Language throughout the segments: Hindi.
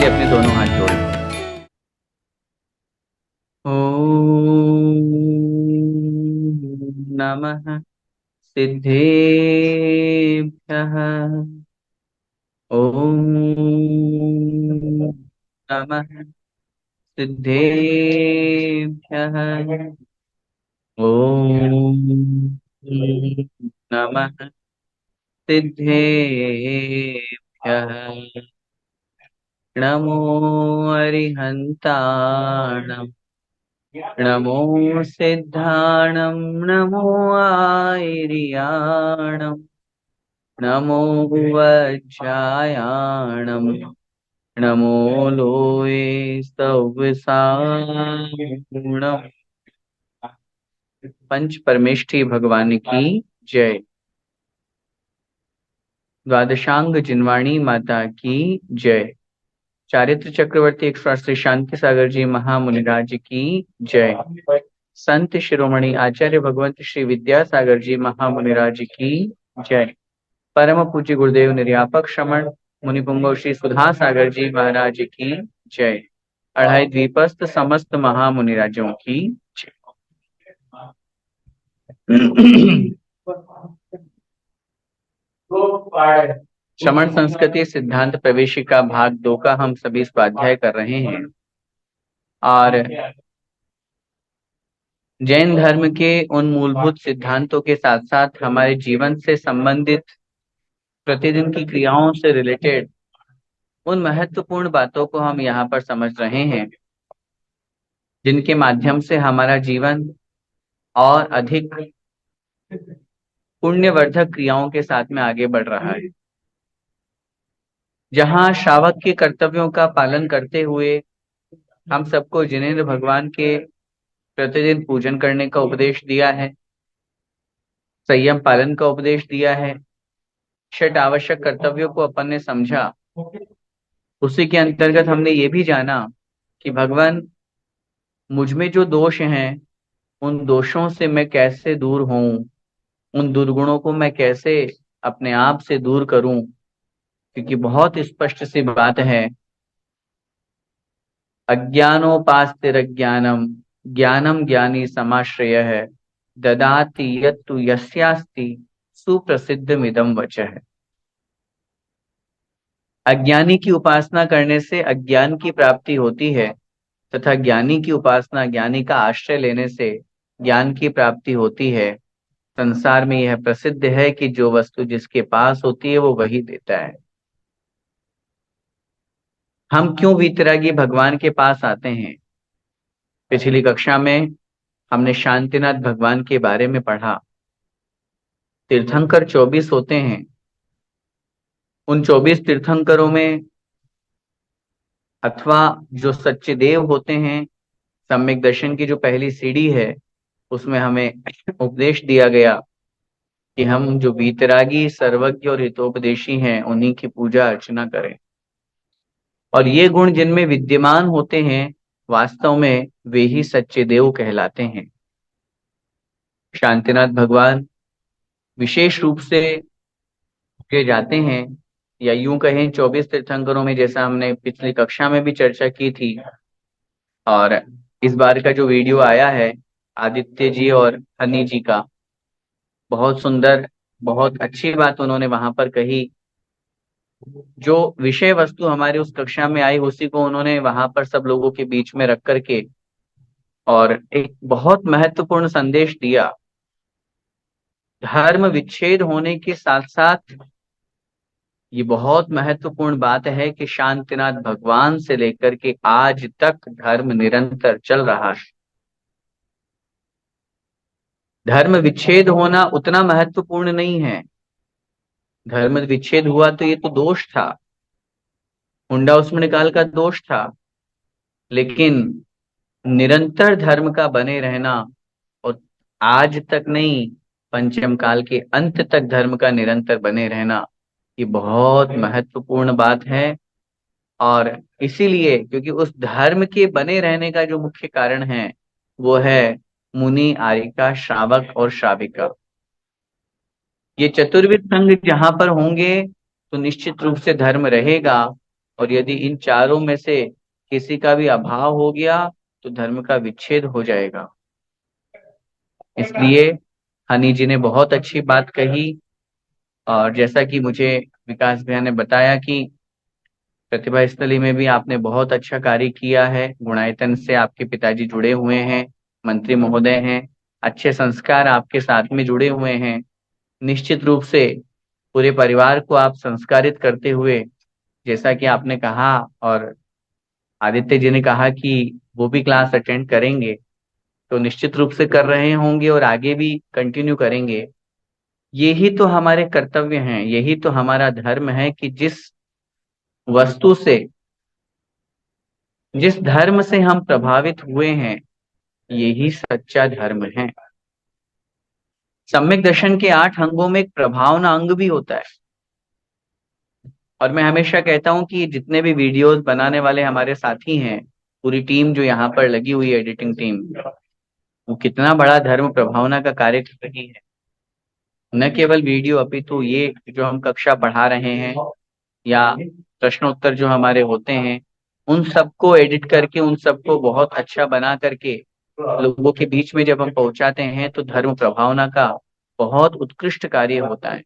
अपने दोनों हाथ जोड़ें। ओम नमः सिद्धेभ्यः। ओम नमः सिद्धेभ्यः। ओम नमः सिद्धेभ्यः। नमो अरिहन्ताणं नमो सिद्धाणं नमो आयर्याणं नमो वज्रायाणं नमो लोये सव्यसायणम्। पंच परमेष्ठी भगवान की जय। द्वादशांग जिनवाणी माता की जय। चारित्र चक्रवर्ती 108 शांति सागर जी महामुनिराज की जय। संत शिरोमणि आचार्य भगवंत श्री विद्यासागर जी महामुनिराज की जय। परम पूज्य गुरुदेव निर्यापक श्रमण मुनिपुंगव श्री सुधा सागर जी महाराज की जय। अढ़ाई द्वीपस्थ समस्त महामुनिराजों की जय। श्रमण संस्कृति सिद्धांत प्रवेशिका भाग 2 का हम सभी स्वाध्याय कर रहे हैं और जैन धर्म के उन मूलभूत सिद्धांतों के साथ साथ हमारे जीवन से संबंधित प्रतिदिन की क्रियाओं से रिलेटेड उन महत्वपूर्ण बातों को हम यहाँ पर समझ रहे हैं, जिनके माध्यम से हमारा जीवन और अधिक पुण्यवर्धक क्रियाओं के साथ में आगे बढ़ रहा है। जहाँ श्रावक के कर्तव्यों का पालन करते हुए हम सबको जिनेंद्र भगवान के प्रतिदिन पूजन करने का उपदेश दिया है, संयम पालन का उपदेश दिया है, षट आवश्यक कर्तव्यों को अपन ने समझा, उसी के अंतर्गत हमने ये भी जाना कि भगवान मुझ में जो दोष हैं उन दोषों से मैं कैसे दूर हूं, उन दुर्गुणों को मैं कैसे अपने आप से दूर करूं, क्योंकि बहुत स्पष्ट सी बात है, अज्ञानोपास्तिरज्ञानम ज्ञानम ज्ञानी समाश्रयः ददाति यत्तु यस्यास्ति सुप्रसिद्धमिदं वचः। अज्ञानी की उपासना करने से अज्ञान की प्राप्ति होती है तथा ज्ञानी की उपासना, ज्ञानी का आश्रय लेने से ज्ञान की प्राप्ति होती है। संसार में यह प्रसिद्ध है कि जो वस्तु जिसके पास होती है वो वही देता है। हम क्यों वीतरागी भगवान के पास आते हैं? पिछली कक्षा में हमने शांतिनाथ भगवान के बारे में पढ़ा। तीर्थंकर 24 होते हैं। उन 24 तीर्थंकरों में अथवा जो सच्चे देव होते हैं, सम्यक दर्शन की जो पहली सीढ़ी है, उसमें हमें उपदेश दिया गया कि हम जो वीतरागी, सर्वज्ञ और हितोपदेशी हैं उन्हीं की पूजा अर्चना करें। और ये गुण जिनमें विद्यमान होते हैं, वास्तव में वे ही सच्चे देव कहलाते हैं। शांतिनाथ भगवान विशेष रूप से पूजे जाते हैं, या यूं कहें 24 तीर्थंकरों में, जैसा हमने पिछली कक्षा में भी चर्चा की थी। और इस बार का जो वीडियो आया है आदित्य जी और हनी जी का, बहुत सुंदर, बहुत अच्छी बात उन्होंने वहां पर कही। जो विषय वस्तु हमारे उस कक्षा में आई उसी को उन्होंने वहां पर सब लोगों के बीच में रख करके और एक बहुत महत्वपूर्ण संदेश दिया। धर्म विच्छेद होने के साथ साथ ये बहुत महत्वपूर्ण बात है कि शांतिनाथ भगवान से लेकर के आज तक धर्म निरंतर चल रहा है। धर्म विच्छेद होना उतना महत्वपूर्ण नहीं है। धर्म विच्छेद हुआ तो ये तो दोष था, हुंडा उसमें निकाल का दोष था, लेकिन निरंतर धर्म का बने रहना, और आज तक नहीं, पंचम काल के अंत तक धर्म का निरंतर बने रहना, ये बहुत महत्वपूर्ण बात है। और इसीलिए, क्योंकि उस धर्म के बने रहने का जो मुख्य कारण है वो है मुनि, आर्यिका, श्रावक और श्राविका। ये चतुर्विध संघ जहां पर होंगे तो निश्चित रूप से धर्म रहेगा। और यदि इन चारों में से किसी का भी अभाव हो गया तो धर्म का विच्छेद हो जाएगा। इसलिए हनी जी ने बहुत अच्छी बात कही। और जैसा कि मुझे विकास भैया ने बताया कि प्रतिभा स्थली में भी आपने बहुत अच्छा कार्य किया है, गुणायतन से आपके पिताजी जुड़े हुए हैं, मंत्री महोदय हैं, अच्छे संस्कार आपके साथ में जुड़े हुए हैं। निश्चित रूप से पूरे परिवार को आप संस्कारित करते हुए, जैसा कि आपने कहा और आदित्य जी ने कहा कि वो भी क्लास अटेंड करेंगे, तो निश्चित रूप से कर रहे होंगे और आगे भी कंटिन्यू करेंगे। यही तो हमारे कर्तव्य हैं, यही तो हमारा धर्म है कि वस्तु से जिस धर्म से हम प्रभावित हुए हैं, यही सच्चा धर्म है। सम्यक दर्शन के 8 अंगों में एक प्रभावना अंग भी होता है। और मैं हमेशा कहता हूं कि जितने भी वीडियोस बनाने वाले हमारे साथी हैं, पूरी टीम जो यहाँ पर लगी हुई है, एडिटिंग टीम, वो कितना बड़ा धर्म प्रभावना का कार्य कर रही है। न केवल वीडियो, अपितु ये जो हम कक्षा पढ़ा रहे हैं या प्रश्नोत्तर जो हमारे होते हैं, उन सबको एडिट करके, उन सबको बहुत अच्छा बना करके लोगों के बीच में जब हम पहुंचाते हैं तो धर्म प्रभावना का बहुत उत्कृष्ट कार्य होता है।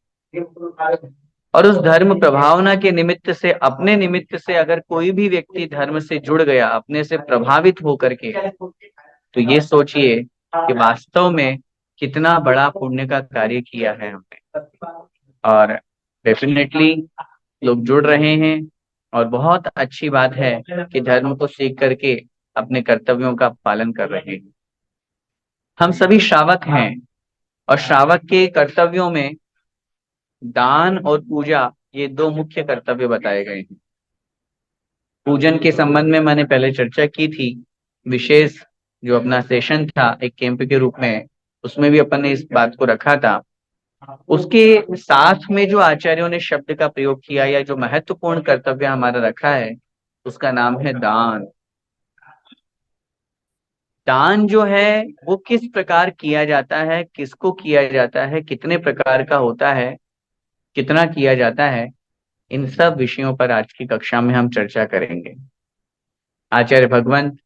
और उस धर्म प्रभावना के निमित्त से, अपने निमित्त से अगर कोई भी व्यक्ति धर्म से जुड़ गया, अपने से प्रभावित होकर के, तो ये सोचिए कि वास्तव में कितना बड़ा पुण्य का कार्य किया है हमने। और डेफिनेटली लोग जुड़ रहे हैं और बहुत अच्छी बात है कि धर्म को सीख करके अपने कर्तव्यों का पालन कर रहे हैं। हम सभी श्रावक हैं और श्रावक के कर्तव्यों में दान और पूजा, ये दो मुख्य कर्तव्य बताए गए हैं। पूजन के संबंध में मैंने पहले चर्चा की थी। विशेष जो अपना सेशन था एक कैंप के रूप में, उसमें भी अपन ने इस बात को रखा था। उसके साथ में जो आचार्यों ने शब्द का प्रयोग किया या जो महत्वपूर्ण कर्तव्य हमारा रखा है, उसका नाम है दान। दान जो है वो किस प्रकार किया जाता है, किसको किया जाता है, कितने प्रकार का होता है, कितना किया जाता है, इन सब विषयों पर आज की कक्षा में हम चर्चा करेंगे। आचार्य भगवंत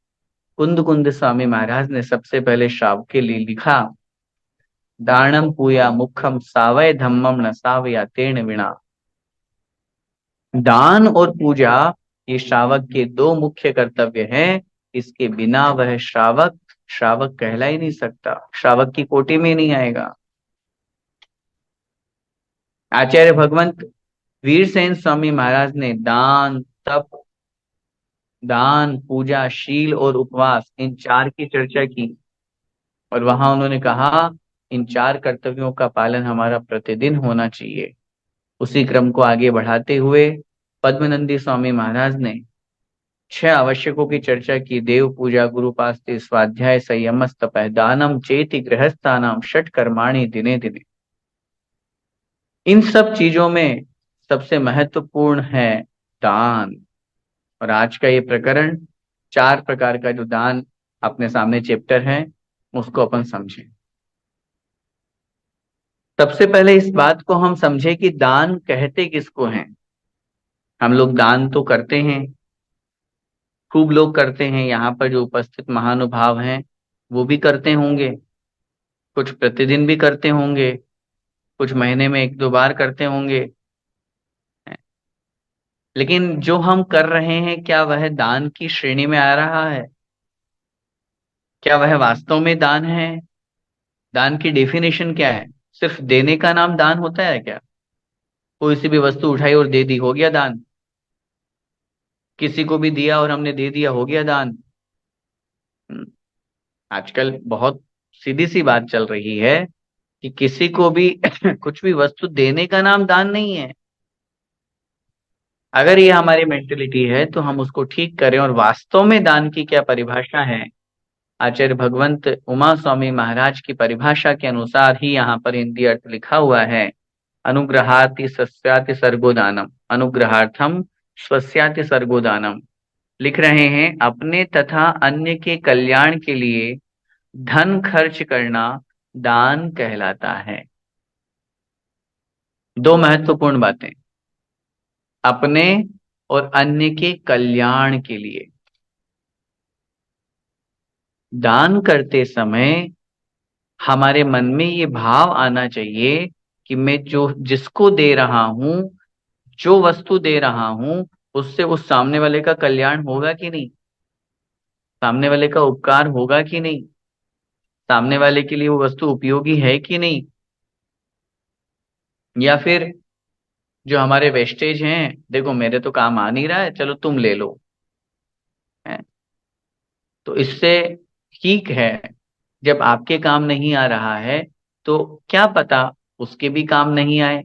कुंद कुंद स्वामी महाराज ने सबसे पहले श्रावक के लिए लिखा, दानम पूया मुखम सावय धम्मम न सावया तेर्ण विना। दान और पूजा ये श्रावक के दो मुख्य कर्तव्य हैं। इसके बिना वह श्रावक श्रावक कहला ही नहीं सकता, श्रावक की कोटि में नहीं आएगा। आचार्य भगवंत वीरसेन स्वामी महाराज ने दान, तप, दान, पूजा, शील और उपवास, इन चार की चर्चा की। और वहां उन्होंने कहा इन चार कर्तव्यों का पालन हमारा प्रतिदिन होना चाहिए। उसी क्रम को आगे बढ़ाते हुए पद्मनंदी स्वामी महाराज ने 6 आवश्यकों की चर्चा की। देव पूजा, गुरुपास्ते, स्वाध्याय, संयम, तपः, दानम चेति गृहस्थानाम षट कर्माणि दिने दिने। इन सब चीजों में सबसे महत्वपूर्ण है दान। और आज का ये प्रकरण 4 प्रकार का जो दान अपने सामने चैप्टर है, उसको अपन समझें। सबसे पहले इस बात को हम समझे कि दान कहते किसको हैं। हम लोग दान तो करते हैं, खूब लोग करते हैं, यहाँ पर जो उपस्थित महानुभाव हैं वो भी करते होंगे, कुछ प्रतिदिन भी करते होंगे, कुछ महीने में 1-2 बार करते होंगे। लेकिन जो हम कर रहे हैं, क्या वह दान की श्रेणी में आ रहा है? क्या वह वास्तव में दान है? दान की डेफिनेशन क्या है? सिर्फ देने का नाम दान होता है क्या? कोई सी भी वस्तु उठाई और दे दी, हो गया दान? किसी को भी दिया और हमने दे दिया, हो गया दान? हम्म, आजकल बहुत सीधी सी बात चल रही है कि किसी को भी कुछ भी वस्तु देने का नाम दान नहीं है। अगर ये हमारी मेंटेलिटी है तो हम उसको ठीक करें। और वास्तव में दान की क्या परिभाषा है, आचार्य भगवंत उमा स्वामी महाराज की परिभाषा के अनुसार ही यहाँ पर हिंदी अर्थ लिखा हुआ है। अनुग्रहाति सस्याति सर्गोदानम, अनुग्रहार्थम स्वस्याति सर्गोदानम। लिख रहे हैं अपने तथा अन्य के कल्याण के लिए धन खर्च करना दान कहलाता है। दो महत्वपूर्ण बातें, अपने और अन्य के कल्याण के लिए। दान करते समय हमारे मन में ये भाव आना चाहिए कि मैं जो जिसको दे रहा हूं, जो वस्तु दे रहा हूं, उससे उस सामने वाले का कल्याण होगा कि नहीं, सामने वाले का उपकार होगा कि नहीं, सामने वाले के लिए वो वस्तु उपयोगी है कि नहीं, या फिर जो हमारे वेस्टेज हैं, देखो मेरे तो काम आ नहीं रहा है, चलो तुम ले लो। है? तो इससे ठीक है, जब आपके काम नहीं आ रहा है तो क्या पता उसके भी काम नहीं आए,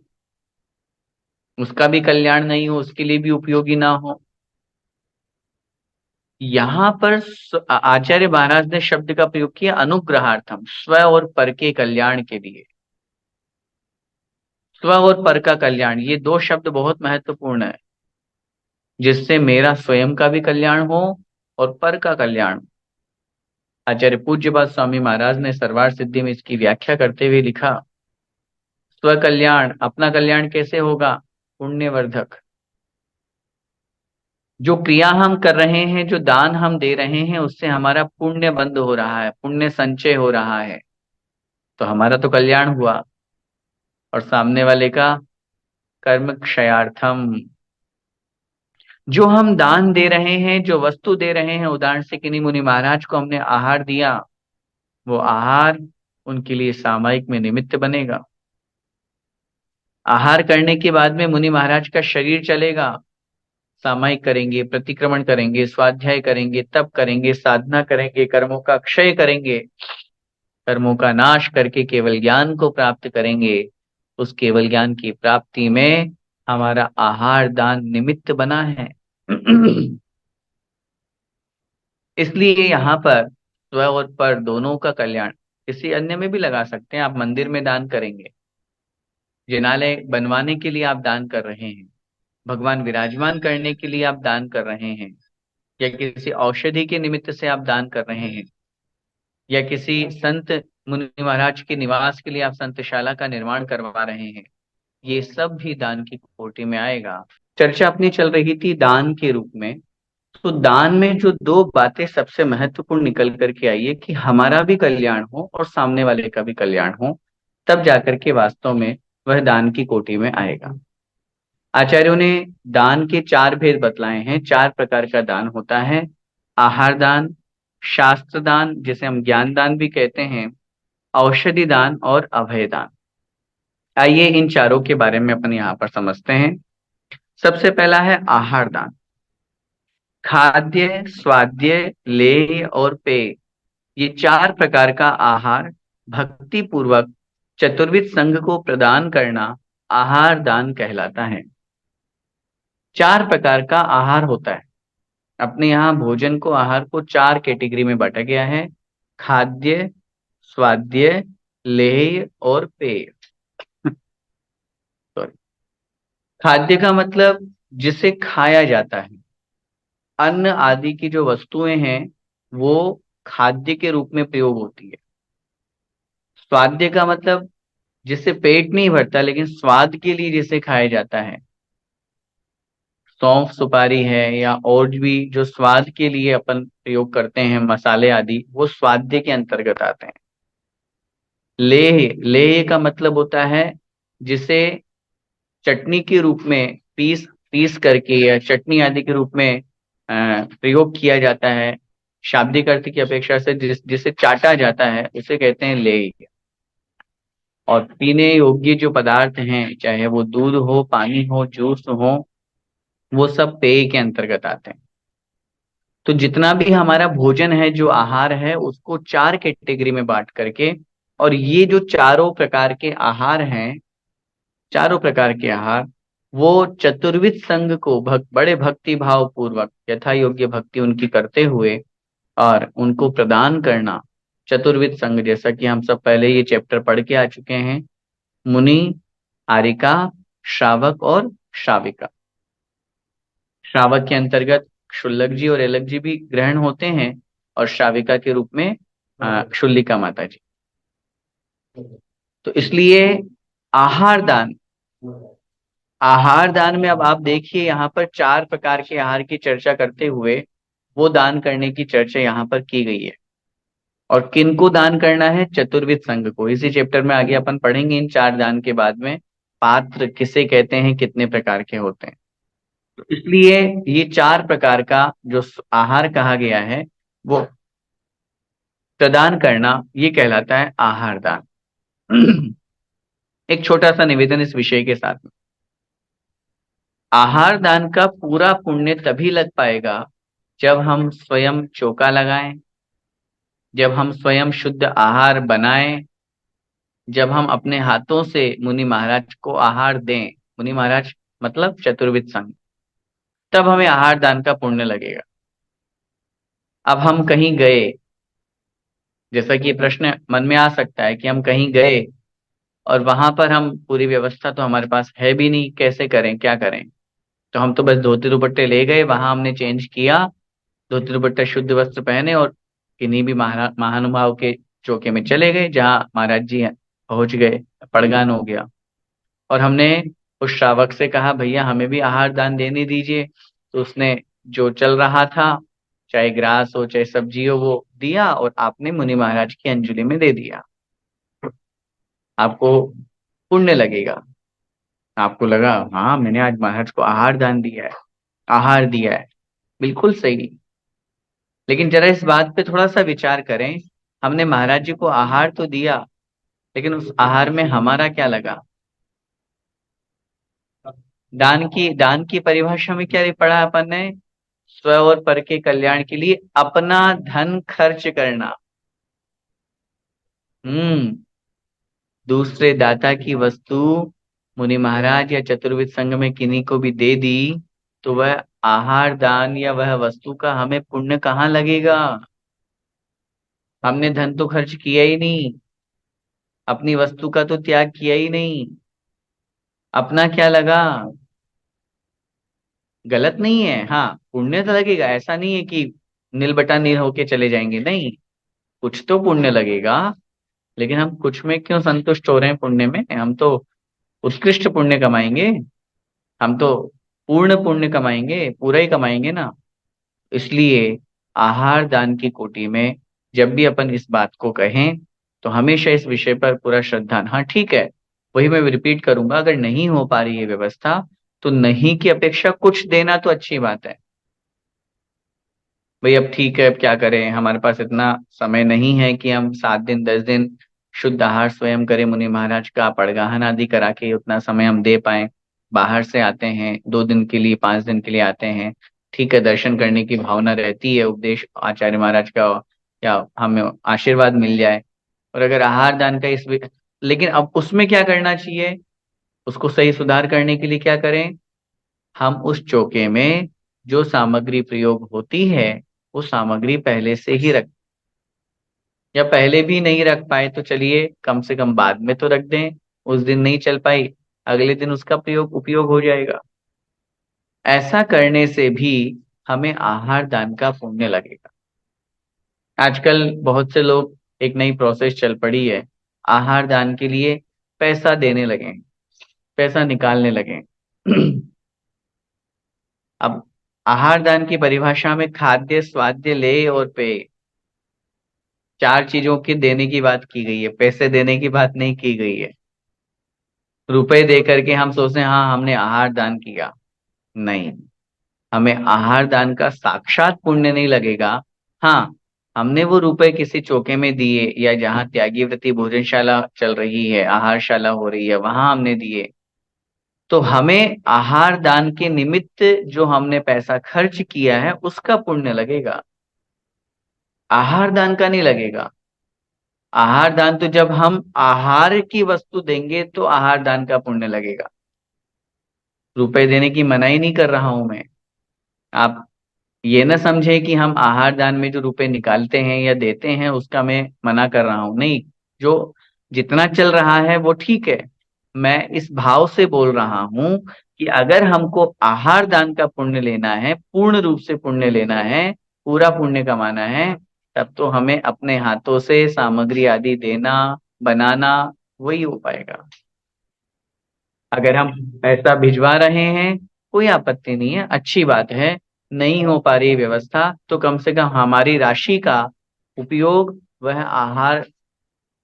उसका भी कल्याण नहीं हो, उसके लिए भी उपयोगी ना हो। यहां पर आचार्य महाराज ने शब्द का प्रयोग किया अनुग्रहार्थम, स्व और पर के कल्याण के लिए। स्व और पर का कल्याण, ये दो शब्द बहुत महत्वपूर्ण है, जिससे मेरा स्वयं का भी कल्याण हो और पर का कल्याण। आचार्य पूज्यपाद स्वामी महाराज ने सरवार सिद्धि में इसकी व्याख्या करते हुए लिखा, स्व कल्याण, अपना कल्याण कैसे होगा, पुण्यवर्धक। जो क्रिया हम कर रहे हैं, जो दान हम दे रहे हैं, उससे हमारा पुण्य बंद हो रहा है, पुण्य संचय हो रहा है, तो हमारा तो कल्याण हुआ, और सामने वाले का कर्म क्षयार्थम। जो हम दान दे रहे हैं, जो वस्तु दे रहे हैं, उदाहरण से किन्हीं मुनि महाराज को हमने आहार दिया, वो आहार उनके लिए सामयिक में निमित्त बनेगा। आहार करने के बाद में मुनि महाराज का शरीर चलेगा, सामयिक करेंगे, प्रतिक्रमण करेंगे, स्वाध्याय करेंगे, तप करेंगे, साधना करेंगे, कर्मों का क्षय करेंगे, कर्मों का नाश करके केवल ज्ञान को प्राप्त करेंगे। उस केवल ज्ञान की प्राप्ति में हमारा आहार दान निमित्त बना है। इसलिए यहाँ पर स्व और पर दोनों का कल्याण, किसी अन्य में भी लगा सकते हैं। आप मंदिर में दान करेंगे, जिनालय बनवाने के लिए आप दान कर रहे हैं, भगवान विराजमान करने के लिए आप दान कर रहे हैं, या किसी औषधि के निमित्त से आप दान कर रहे हैं, या किसी संत मुनि महाराज के निवास के लिए आप संतशाला का निर्माण करवा रहे हैं, ये सब भी दान की कोटि में आएगा। चर्चा अपनी चल रही थी दान के रूप में। तो दान में जो दो बातें सबसे महत्वपूर्ण निकल करके आई है कि हमारा भी कल्याण हो और सामने वाले का भी कल्याण हो, तब जाकर के वास्तव में वह दान की कोटि में आएगा। आचार्यों ने दान के चार भेद बतलाए हैं, चार प्रकार का दान होता है। आहार दान, शास्त्र दान जिसे हम ज्ञान दान भी कहते हैं, औषधि दान और अभय दान। आइए इन चारों के बारे में अपन यहाँ पर समझते हैं। सबसे पहला है आहार दान। खाद्य, स्वाद्य, लेय और पेय, ये चार प्रकार का आहार भक्ति पूर्वक चतुर्विध संघ को प्रदान करना आहार दान कहलाता है। चार प्रकार का आहार होता है। अपने यहाँ भोजन को, आहार को चार कैटेगरी में बांटा गया है, खाद्य, स्वाद्य, लेय और पेय। सॉरी, खाद्य का मतलब जिसे खाया जाता है, अन्न आदि की जो वस्तुएं हैं वो खाद्य के रूप में प्रयोग होती है। स्वाद्य का मतलब जिससे पेट नहीं भरता लेकिन स्वाद के लिए जिसे खाया जाता है, सौंफ सुपारी है या और भी जो स्वाद के लिए अपन प्रयोग करते हैं, मसाले आदि, वो स्वाद्य के अंतर्गत आते हैं। लेह, लेह का मतलब होता है जिसे चटनी के रूप में पीस पीस करके या चटनी आदि के रूप में प्रयोग किया जाता है। शाब्दिक अर्थ की अपेक्षा से जिसे चाटा जाता है उसे कहते हैं लेह। और पीने योग्य जो पदार्थ हैं, चाहे वो दूध हो, पानी हो, जूस हो, वो सब पेय के अंतर्गत आते हैं। तो जितना भी हमारा भोजन है, जो आहार है, उसको चार कैटेगरी में बांट करके, और ये जो चारों प्रकार के आहार हैं, चारों प्रकार के आहार, वो चतुर्विध संघ को बड़े भक्ति भाव पूर्वक यथा योग्य भक्ति उनकी करते हुए और उनको प्रदान करना। चतुर्विध संघ, जैसा कि हम सब पहले ये चैप्टर पढ़ के आ चुके हैं, मुनि, आरिका, श्रावक और श्राविका। श्रावक के अंतर्गत क्षुल्लक जी और एलक जी भी ग्रहण होते हैं, और श्राविका के रूप में क्षुल्लिका माता जी। तो इसलिए आहार दान आहार दान में अब आप देखिए यहाँ पर 4 प्रकार के आहार की चर्चा करते हुए वो दान करने की चर्चा यहाँ पर की गई है। और किन को दान करना है? चतुर्विध संघ को। इसी चैप्टर में आगे अपन पढ़ेंगे इन 4 दान के बाद में पात्र किसे कहते हैं, कितने प्रकार के होते हैं। तो इसलिए ये 4 प्रकार का जो आहार कहा गया है वो प्रदान करना, ये कहलाता है आहार दान। एक छोटा सा निवेदन इस विषय के साथ में, आहार दान का पूरा पुण्य तभी लग पाएगा जब हम स्वयं चोका लगाएं, जब हम स्वयं शुद्ध आहार बनाएं, जब हम अपने हाथों से मुनि महाराज को आहार दें। मुनि महाराज मतलब चतुर्विद संघ, तब हमें आहार दान का पुण्य लगेगा। अब हम कहीं गए, जैसा कि प्रश्न मन में आ सकता है कि हम कहीं गए और वहां पर हम पूरी व्यवस्था तो हमारे पास है भी नहीं, कैसे करें, क्या करें? तो हम तो बस धोती दुपट्टे ले गए, वहां हमने चेंज किया, धोती दुपट्टा शुद्ध वस्त्र पहने और किन्हीं भी महानुभाव के चौके में चले गए जहाँ महाराज जी पहुंच गए, पड़गान हो गया। और हमने उस श्रावक से कहा भैया हमें भी आहार दान देने दीजिए, तो उसने जो चल रहा था, चाहे ग्रास हो चाहे सब्जी हो, वो दिया और आपने मुनि महाराज की अंजलि में दे दिया। आपको पुण्य लगेगा। आपको लगा हाँ मैंने आज महाराज को आहार दान दिया है, आहार दिया है, बिल्कुल सही। लेकिन जरा इस बात पे थोड़ा सा विचार करें, हमने महाराज जी को आहार तो दिया, लेकिन उस आहार में हमारा क्या लगा? दान की परिभाषा में क्या पढ़ा अपन ने? स्व और पर के कल्याण के लिए अपना धन खर्च करना। हम्म। दूसरे दाता की वस्तु मुनि महाराज या चतुर्विद संघ में किन्हीं को भी दे दी, तो वह आहार दान या वह वस्तु का हमें पुण्य कहाँ लगेगा? हमने धन तो खर्च किया ही नहीं, अपनी वस्तु का तो त्याग किया ही नहीं, अपना क्या लगा? गलत नहीं है, हाँ पुण्य तो लगेगा, ऐसा नहीं है कि नील बटा नील होके चले जाएंगे, नहीं, कुछ तो पुण्य लगेगा। लेकिन हम कुछ में क्यों संतुष्ट हो रहे हैं? पुण्य में हम तो उत्कृष्ट पुण्य कमाएंगे, हम तो पूर्ण पुण्य कमाएंगे, पूरा ही कमाएंगे ना। इसलिए आहार दान की कोटि में जब भी अपन इस बात को कहें तो हमेशा इस विषय पर पूरा श्रद्धा, हाँ ठीक है, वही मैं रिपीट करूंगा, अगर नहीं हो पा रही है व्यवस्था तो नहीं की अपेक्षा कुछ देना तो अच्छी बात है। भाई अब ठीक है, अब क्या करें, हमारे पास इतना समय नहीं है कि हम 7 दिन 10 दिन शुद्ध आहार स्वयं करें, मुनि महाराज का पड़गाहन आदि करा के उतना समय हम दे पाए। बाहर से आते हैं, 2 दिन के लिए 5 दिन के लिए आते हैं, ठीक है, दर्शन करने की भावना रहती है, उपदेश आचार्य महाराज का या हमें आशीर्वाद मिल जाए। और अगर आहार दान का लेकिन अब उसमें क्या करना चाहिए? उसको सही सुधार करने के लिए क्या करें? हम उस चौके में जो सामग्री प्रयोग होती है वो सामग्री पहले से ही रख, या पहले भी नहीं रख पाए तो चलिए कम से कम बाद में तो रख दें। उस दिन नहीं चल पाई, अगले दिन उसका प्रयोग उपयोग हो जाएगा। ऐसा करने से भी हमें आहार दान का पुण्य लगेगा। आजकल बहुत से लोग, एक नई प्रोसेस चल पड़ी है, आहार दान के लिए पैसा देने लगे, पैसा निकालने लगे। अब आहार दान की परिभाषा में खाद्य स्वाद्य लेय और पेय, 4 चीजों की देने की बात की गई है, पैसे देने की बात नहीं की गई है। रुपए दे करके हम सोचते हैं हाँ हमने आहार दान किया, नहीं, हमें आहार दान का साक्षात पुण्य नहीं लगेगा। हाँ, हमने वो रुपए किसी चौके में दिए या जहाँ त्यागी व्रती भोजनशाला चल रही है, आहारशाला हो रही है, वहां हमने दिए, तो हमें आहार दान के निमित्त जो हमने पैसा खर्च किया है उसका पुण्य लगेगा, आहार दान का नहीं लगेगा। आहार दान तो जब हम आहार की वस्तु देंगे तो आहार दान का पुण्य लगेगा। रुपए देने की मनाही नहीं कर रहा हूं मैं, आप ये ना समझे कि हम आहार दान में जो रुपए निकालते हैं या देते हैं उसका मैं मना कर रहा हूं, नहीं, जो जितना चल रहा है वो ठीक है। मैं इस भाव से बोल रहा हूं कि अगर हमको आहार दान का पुण्य लेना है, पूर्ण रूप से पुण्य लेना है, पूरा पुण्य कमाना है, तब तो हमें अपने हाथों से सामग्री आदि देना, बनाना, वही हो पाएगा। अगर हम पैसा भिजवा रहे हैं, कोई आपत्ति नहीं है, अच्छी बात है। नहीं हो पा रही व्यवस्था तो कम से कम हमारी राशि का उपयोग वह आहार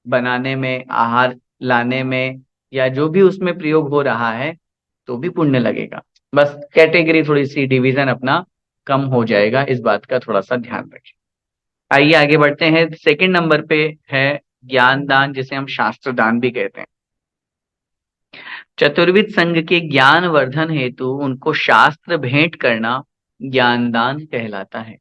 बनाने में, आहार लाने में, या जो भी उसमें प्रयोग हो रहा है, तो भी पुण्य लगेगा। बस कैटेगरी थोड़ी सी डिवीजन अपना कम हो जाएगा, इस बात का थोड़ा सा ध्यान रखें। आइए आगे बढ़ते हैं। सेकंड नंबर पे है ज्ञान दान, जिसे हम शास्त्र दान भी कहते हैं। चतुर्विध संघ के ज्ञान वर्धन हेतु उनको शास्त्र भेंट करना ज्ञान दान कहलाता है।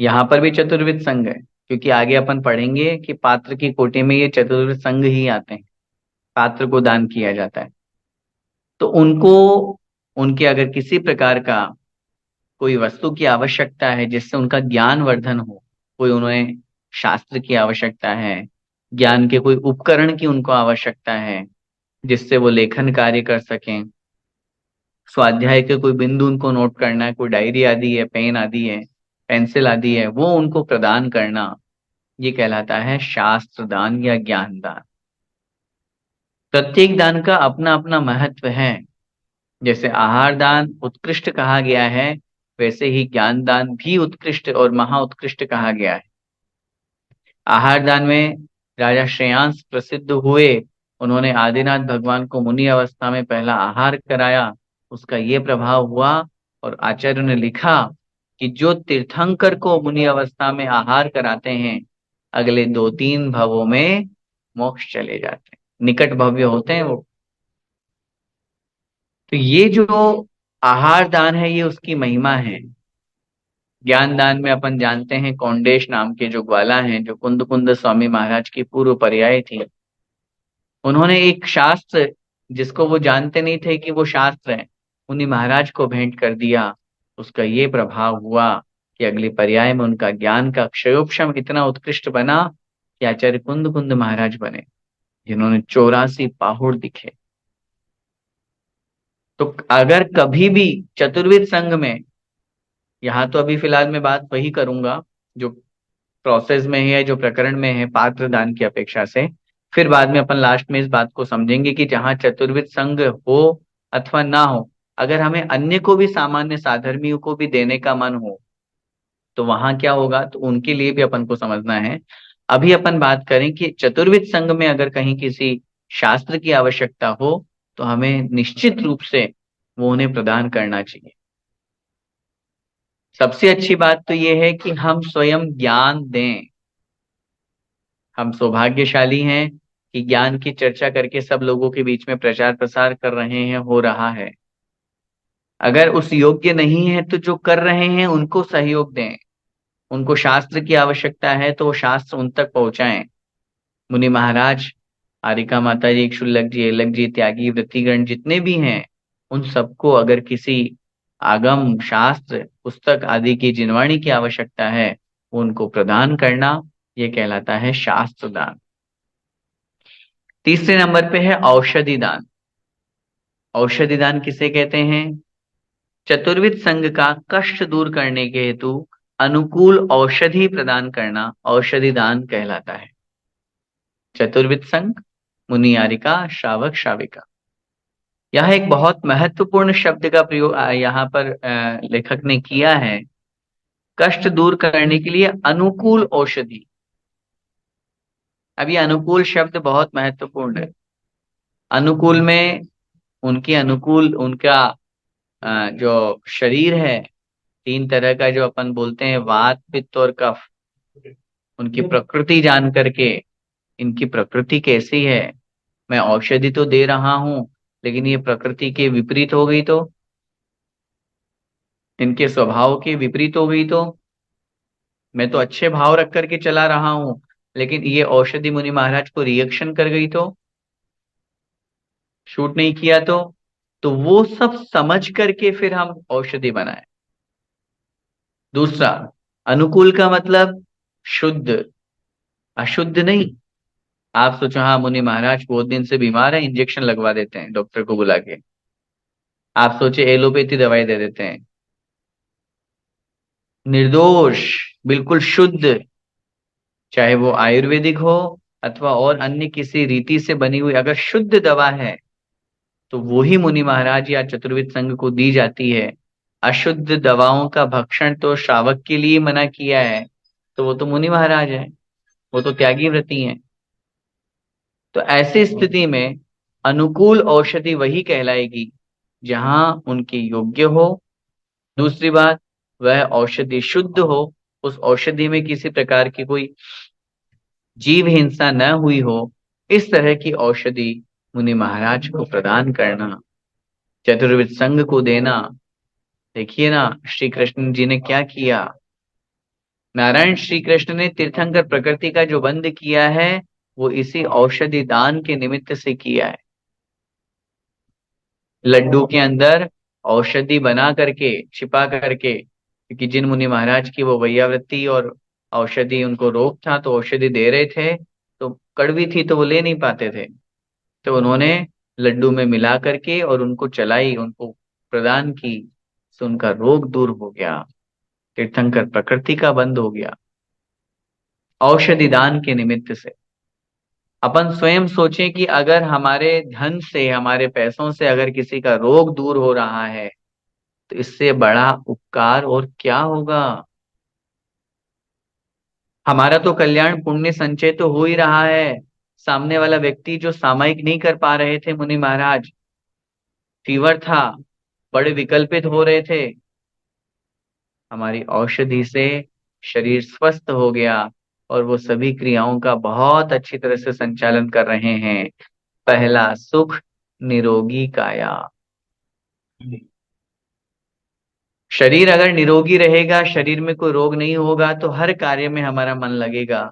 यहाँ पर भी चतुर्विध संघ है, क्योंकि आगे अपन पढ़ेंगे कि पात्र की कोटि में ये चतुर्विध संघ ही आते हैं, पात्र को दान किया जाता है। तो उनको, उनके अगर किसी प्रकार का कोई वस्तु की आवश्यकता है जिससे उनका ज्ञान वर्धन हो, कोई उन्हें शास्त्र की आवश्यकता है, ज्ञान के कोई उपकरण की उनको आवश्यकता है जिससे वो लेखन कार्य कर सकें, स्वाध्याय के कोई बिंदु उनको नोट करना है, कोई डायरी आदि है, पेन आदि है, पेंसिल आदि है, वो उनको प्रदान करना, ये कहलाता है शास्त्र दान या ज्ञान दान। प्रत्येक दान का अपना अपना महत्व है। जैसे आहार दान उत्कृष्ट कहा गया है, वैसे ही ज्ञान दान भी उत्कृष्ट और महाउत्कृष्ट कहा गया है। आहार दान में राजा श्रेयांस प्रसिद्ध हुए, उन्होंने आदिनाथ भगवान को मुनि अवस्था में पहला आहार कराया, उसका ये प्रभाव हुआ, और आचार्य ने लिखा कि जो तीर्थंकर को मुनि अवस्था में आहार कराते हैं, अगले 2-3 भवों में मोक्ष चले जाते हैं, निकट भव्य होते हैं वो। तो ये जो आहार दान है, ये उसकी महिमा है। ज्ञान दान में अपन जानते हैं कौंडेश नाम के जो ग्वाला हैं, जो कुंद कुंद स्वामी महाराज की पूर्व पर्याय थी, उन्होंने एक शास्त्र, जिसको वो जानते नहीं थे कि वो शास्त्र है, उन्हीं महाराज को भेंट कर दिया। उसका ये प्रभाव हुआ कि अगली पर्याय में उनका ज्ञान का अक्षयोपम इतना उत्कृष्ट बना कि आचार्य कुंद कुंद महाराज बने, जिन्होंने 84 पाहुड़ दिखे। तो अगर कभी भी चतुर्विद संघ में, यहाँ तो अभी फिलहाल मैं बात वही करूंगा जो प्रोसेस में है, जो प्रकरण में है पात्र दान की अपेक्षा से, फिर बाद में अपन लास्ट में इस बात को समझेंगे कि जहाँ चतुर्विद संघ हो अथवा ना हो, अगर हमें अन्य को भी, सामान्य साधर्मियों को भी देने का मन हो, तो वहां क्या होगा, तो उनके लिए भी अपन को समझना है। अभी अपन बात करें कि चतुर्विद संघ में अगर कहीं किसी शास्त्र की आवश्यकता हो, तो हमें निश्चित रूप से वो उन्हें प्रदान करना चाहिए। सबसे अच्छी बात तो ये है कि हम स्वयं ज्ञान दें। हम सौभाग्यशाली हैं कि ज्ञान की चर्चा करके सब लोगों के बीच में प्रचार प्रसार कर रहे हैं, हो रहा है। अगर उस योग्य नहीं है तो जो कर रहे हैं उनको सहयोग दें। उनको शास्त्र की आवश्यकता है तो वो शास्त्र उन तक पहुंचाएं। मुनि महाराज, आरिका माता जी, क्षुल्लक जी, एलक जी, त्यागी, वृत्तिगण जितने भी हैं, उन सबको अगर किसी आगम शास्त्र पुस्तक आदि की जिनवाणी की आवश्यकता है, वो उनको प्रदान करना, ये कहलाता है शास्त्र दान। तीसरे नंबर पे है औषधि दान। औषधि दान किसे कहते हैं? चतुर्विद संघ का कष्ट दूर करने के हेतु अनुकूल औषधि प्रदान करना औषधि दान कहलाता है। चतुर्विद संघ, मुनियारिका, श्रावक, श्राविका, यह एक बहुत महत्वपूर्ण शब्द का प्रयोग यहाँ पर लेखक ने किया है। कष्ट दूर करने के लिए अनुकूल औषधि। अब ये अनुकूल शब्द बहुत महत्वपूर्ण है। अनुकूल में उनके अनुकूल, उनका जो शरीर है, 3 तरह का जो अपन बोलते हैं, वात, पित्त और कफ, उनकी प्रकृति जान करके, इनकी प्रकृति कैसी है, मैं औषधि तो दे रहा हूं, लेकिन ये प्रकृति के विपरीत हो गई तो, इनके स्वभाव के विपरीत हो गई तो, मैं तो अच्छे भाव रख करके चला रहा हूं, लेकिन ये औषधि मुनि महाराज को रिएक्शन कर गई तो, शूट नहीं किया तो वो सब समझ करके फिर हम औषधि बनाए। दूसरा, अनुकूल का मतलब शुद्ध, अशुद्ध नहीं। आप सोचो, हाँ मुनि महाराज बहुत दिन से बीमार है, इंजेक्शन लगवा देते हैं डॉक्टर को बुला के। आप सोचे एलोपैथी दवाई दे देते हैं। निर्दोष, बिल्कुल शुद्ध, चाहे वो आयुर्वेदिक हो अथवा और अन्य किसी रीति से बनी हुई अगर शुद्ध दवा है तो वो ही मुनि महाराज या चतुर्विद संघ को दी जाती है। अशुद्ध दवाओं का भक्षण तो श्रावक के लिए मना किया है, तो वो तो मुनि महाराज है, वो तो त्यागी व्रती हैं। तो ऐसी स्थिति में अनुकूल औषधि वही कहलाएगी जहां उनके योग्य हो। दूसरी बात, वह औषधि शुद्ध हो, उस औषधि में किसी प्रकार की कोई जीव हिंसा न हुई हो, इस तरह की औषधि मुनि महाराज को प्रदान करना, चतुर्विद संघ को देना। देखिए ना, श्री कृष्ण जी ने क्या किया। नारायण श्री कृष्ण ने तीर्थंकर प्रकृति का जो बंध किया है वो इसी औषधि दान के निमित्त से किया है। लड्डू के अंदर औषधि बना करके, छिपा करके, क्योंकि जिन मुनि महाराज की वो वैयावृत्ति और औषधि उनको रोग था, तो औषधि दे रहे थे तो कड़वी थी तो वो ले नहीं पाते थे, तो उन्होंने लड्डू में मिला करके और उनको चलाई, उनको प्रदान की, तो उनका रोग दूर हो गया, तीर्थंकर प्रकृति का बंद हो गया औषधि दान के निमित्त से। अपन स्वयं सोचें कि अगर हमारे धन से, हमारे पैसों से अगर किसी का रोग दूर हो रहा है तो इससे बड़ा उपकार और क्या होगा। हमारा तो कल्याण पुण्य संचय तो हो ही रहा है। सामने वाला व्यक्ति जो सामायिक नहीं कर पा रहे थे मुनि महाराज, फीवर था, बड़े विकल्पित हो रहे थे, हमारी औषधि से शरीर स्वस्थ हो गया और वो सभी क्रियाओं का बहुत अच्छी तरह से संचालन कर रहे हैं। पहला सुख, निरोगी काया। शरीर अगर निरोगी रहेगा, शरीर में कोई रोग नहीं होगा, तो हर कार्य में हमारा मन लगेगा,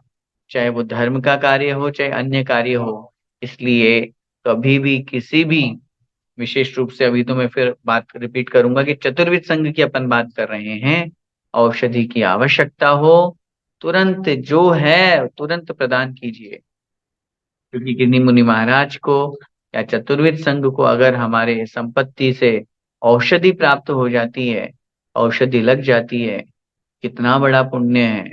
चाहे वो धर्म का कार्य हो चाहे अन्य कार्य हो। इसलिए कभी भी किसी भी, विशेष रूप से अभी तो मैं फिर बात रिपीट करूंगा कि चतुर्विद संघ की अपन बात कर रहे हैं, औषधि की आवश्यकता हो तुरंत जो है तुरंत प्रदान कीजिए। क्योंकि किन्हीं मुनि महाराज को या चतुर्विद संघ को अगर हमारे संपत्ति से औषधि प्राप्त हो जाती है, औषधि लग जाती है, कितना बड़ा पुण्य है।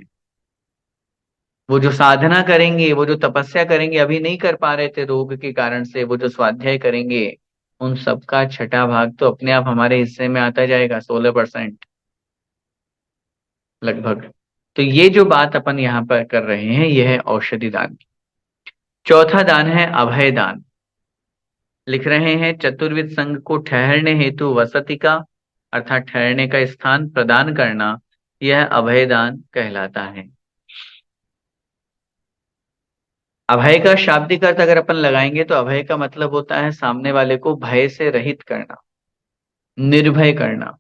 वो जो साधना करेंगे, वो जो तपस्या करेंगे, अभी नहीं कर पा रहे थे रोग के कारण से, वो जो स्वाध्याय करेंगे, उन सबका छठा भाग तो अपने आप हमारे हिस्से में आता जाएगा, 16% लगभग। तो ये जो बात अपन यहाँ पर कर रहे हैं, यह है औषधि दान की। चौथा दान है अभय दान। लिख रहे हैं, चतुर्विद संघ को ठहरने हेतु वसति का, अर्थात ठहरने का स्थान प्रदान करना, यह अभय दान कहलाता है। अभय का शाब्दिक अर्थ अगर अपन लगाएंगे तो अभय का मतलब होता है सामने वाले को भय से रहित करना, निर्भय करना।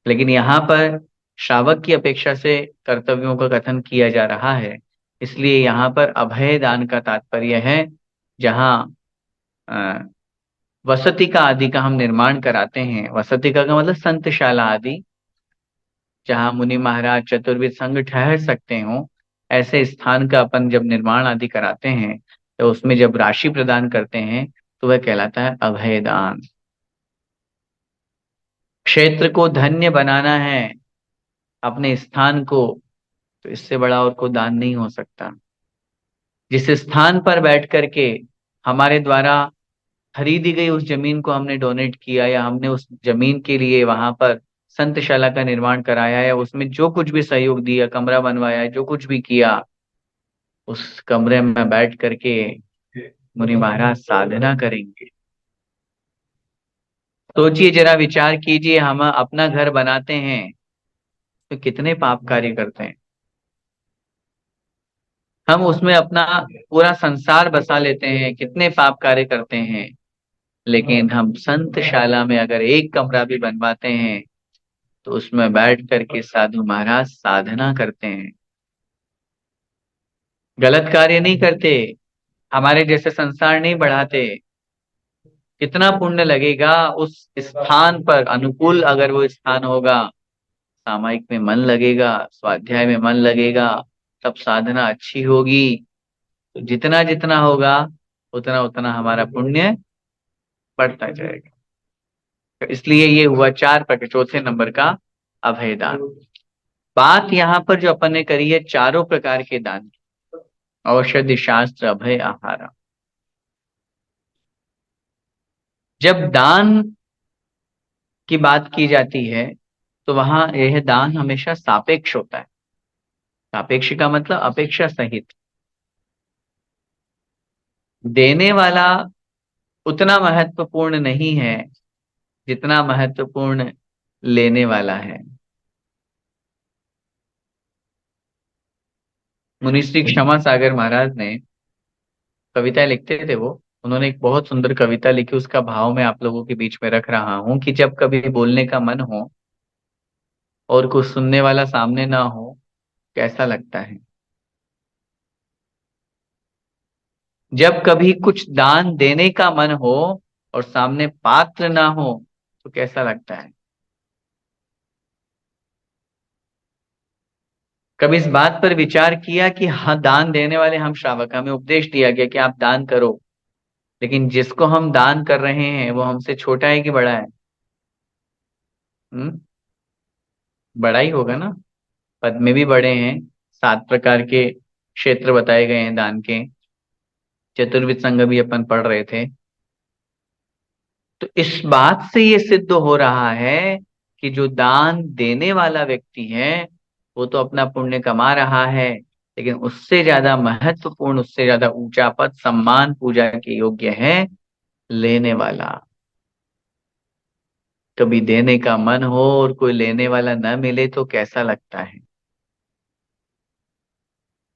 लेकिन यहाँ पर श्रावक की अपेक्षा से कर्तव्यों का कथन किया जा रहा है, इसलिए यहाँ पर अभय दान का तात्पर्य है जहाँ अ, वसति का आदि का हम निर्माण कराते हैं। वसति का मतलब संतशाला आदि, जहाँ मुनि महाराज चतुर्विद संघ ठहर सकते हो, ऐसे स्थान का अपन जब निर्माण आदि कराते हैं तो उसमें जब राशि प्रदान करते हैं तो वह कहलाता है अभय दान। क्षेत्र को धन्य बनाना है, अपने स्थान को, तो इससे बड़ा और कोई दान नहीं हो सकता। जिस स्थान पर बैठ करके हमारे द्वारा खरीदी गई उस जमीन को हमने डोनेट किया, या हमने उस जमीन के लिए वहां पर संतशाला का निर्माण कराया, या उसमें जो कुछ भी सहयोग दिया, कमरा बनवाया, जो कुछ भी किया, उस कमरे में बैठ करके मुनि महाराज साधना करेंगे। सोचिए जरा, विचार कीजिए, हम अपना घर बनाते हैं तो कितने पाप कार्य करते हैं। हम उसमें अपना पूरा संसार बसा लेते हैं, कितने पाप कार्य करते हैं। लेकिन हम संतशाला में अगर एक कमरा भी बनवाते हैं तो उसमें बैठ करके साधु महाराज साधना करते हैं, गलत कार्य नहीं करते, हमारे जैसे संसार नहीं बढ़ाते। कितना पुण्य लगेगा उस स्थान पर, अनुकूल अगर वो स्थान होगा, सामायिक में मन लगेगा, स्वाध्याय में मन लगेगा, तब साधना अच्छी होगी। तो जितना जितना होगा उतना उतना हमारा पुण्य बढ़ता जाएगा। तो इसलिए ये हुआ चार प्रकार, चौथे नंबर का अभय दान। बात यहाँ पर जो अपन ने करी है चारों प्रकार के दान की, औषधि शास्त्र अभय आहारा। जब दान की बात की जाती है तो वहां यह दान हमेशा सापेक्ष होता है। सापेक्ष का मतलब अपेक्षा सहित। देने वाला उतना महत्वपूर्ण नहीं है जितना महत्वपूर्ण लेने वाला है। मुनिश्री क्षमा सागर महाराज ने कविताएं लिखते थे वो, उन्होंने एक बहुत सुंदर कविता लिखी, उसका भाव मैं आप लोगों के बीच में रख रहा हूं कि जब कभी बोलने का मन हो और कुछ सुनने वाला सामने ना हो, कैसा लगता है। जब कभी कुछ दान देने का मन हो और सामने पात्र ना हो तो कैसा लगता है। कभी इस बात पर विचार किया कि हाँ, दान देने वाले हम श्रावक, हमें उपदेश दिया गया कि आप दान करो, लेकिन जिसको हम दान कर रहे हैं वो हमसे छोटा है कि बड़ा है। हम्म, बड़ा ही होगा ना। पद में भी बड़े हैं। 7 प्रकार के क्षेत्र बताए गए हैं दान के। चतुर्विध संघ भी अपन पढ़ रहे थे। तो इस बात से ये सिद्ध हो रहा है कि जो दान देने वाला व्यक्ति है वो तो अपना पुण्य कमा रहा है, लेकिन उससे ज्यादा महत्वपूर्ण, उससे ज्यादा ऊंचा पद, सम्मान, पूजा के योग्य है लेने वाला। कभी देने का मन हो और कोई लेने वाला न मिले तो कैसा लगता है।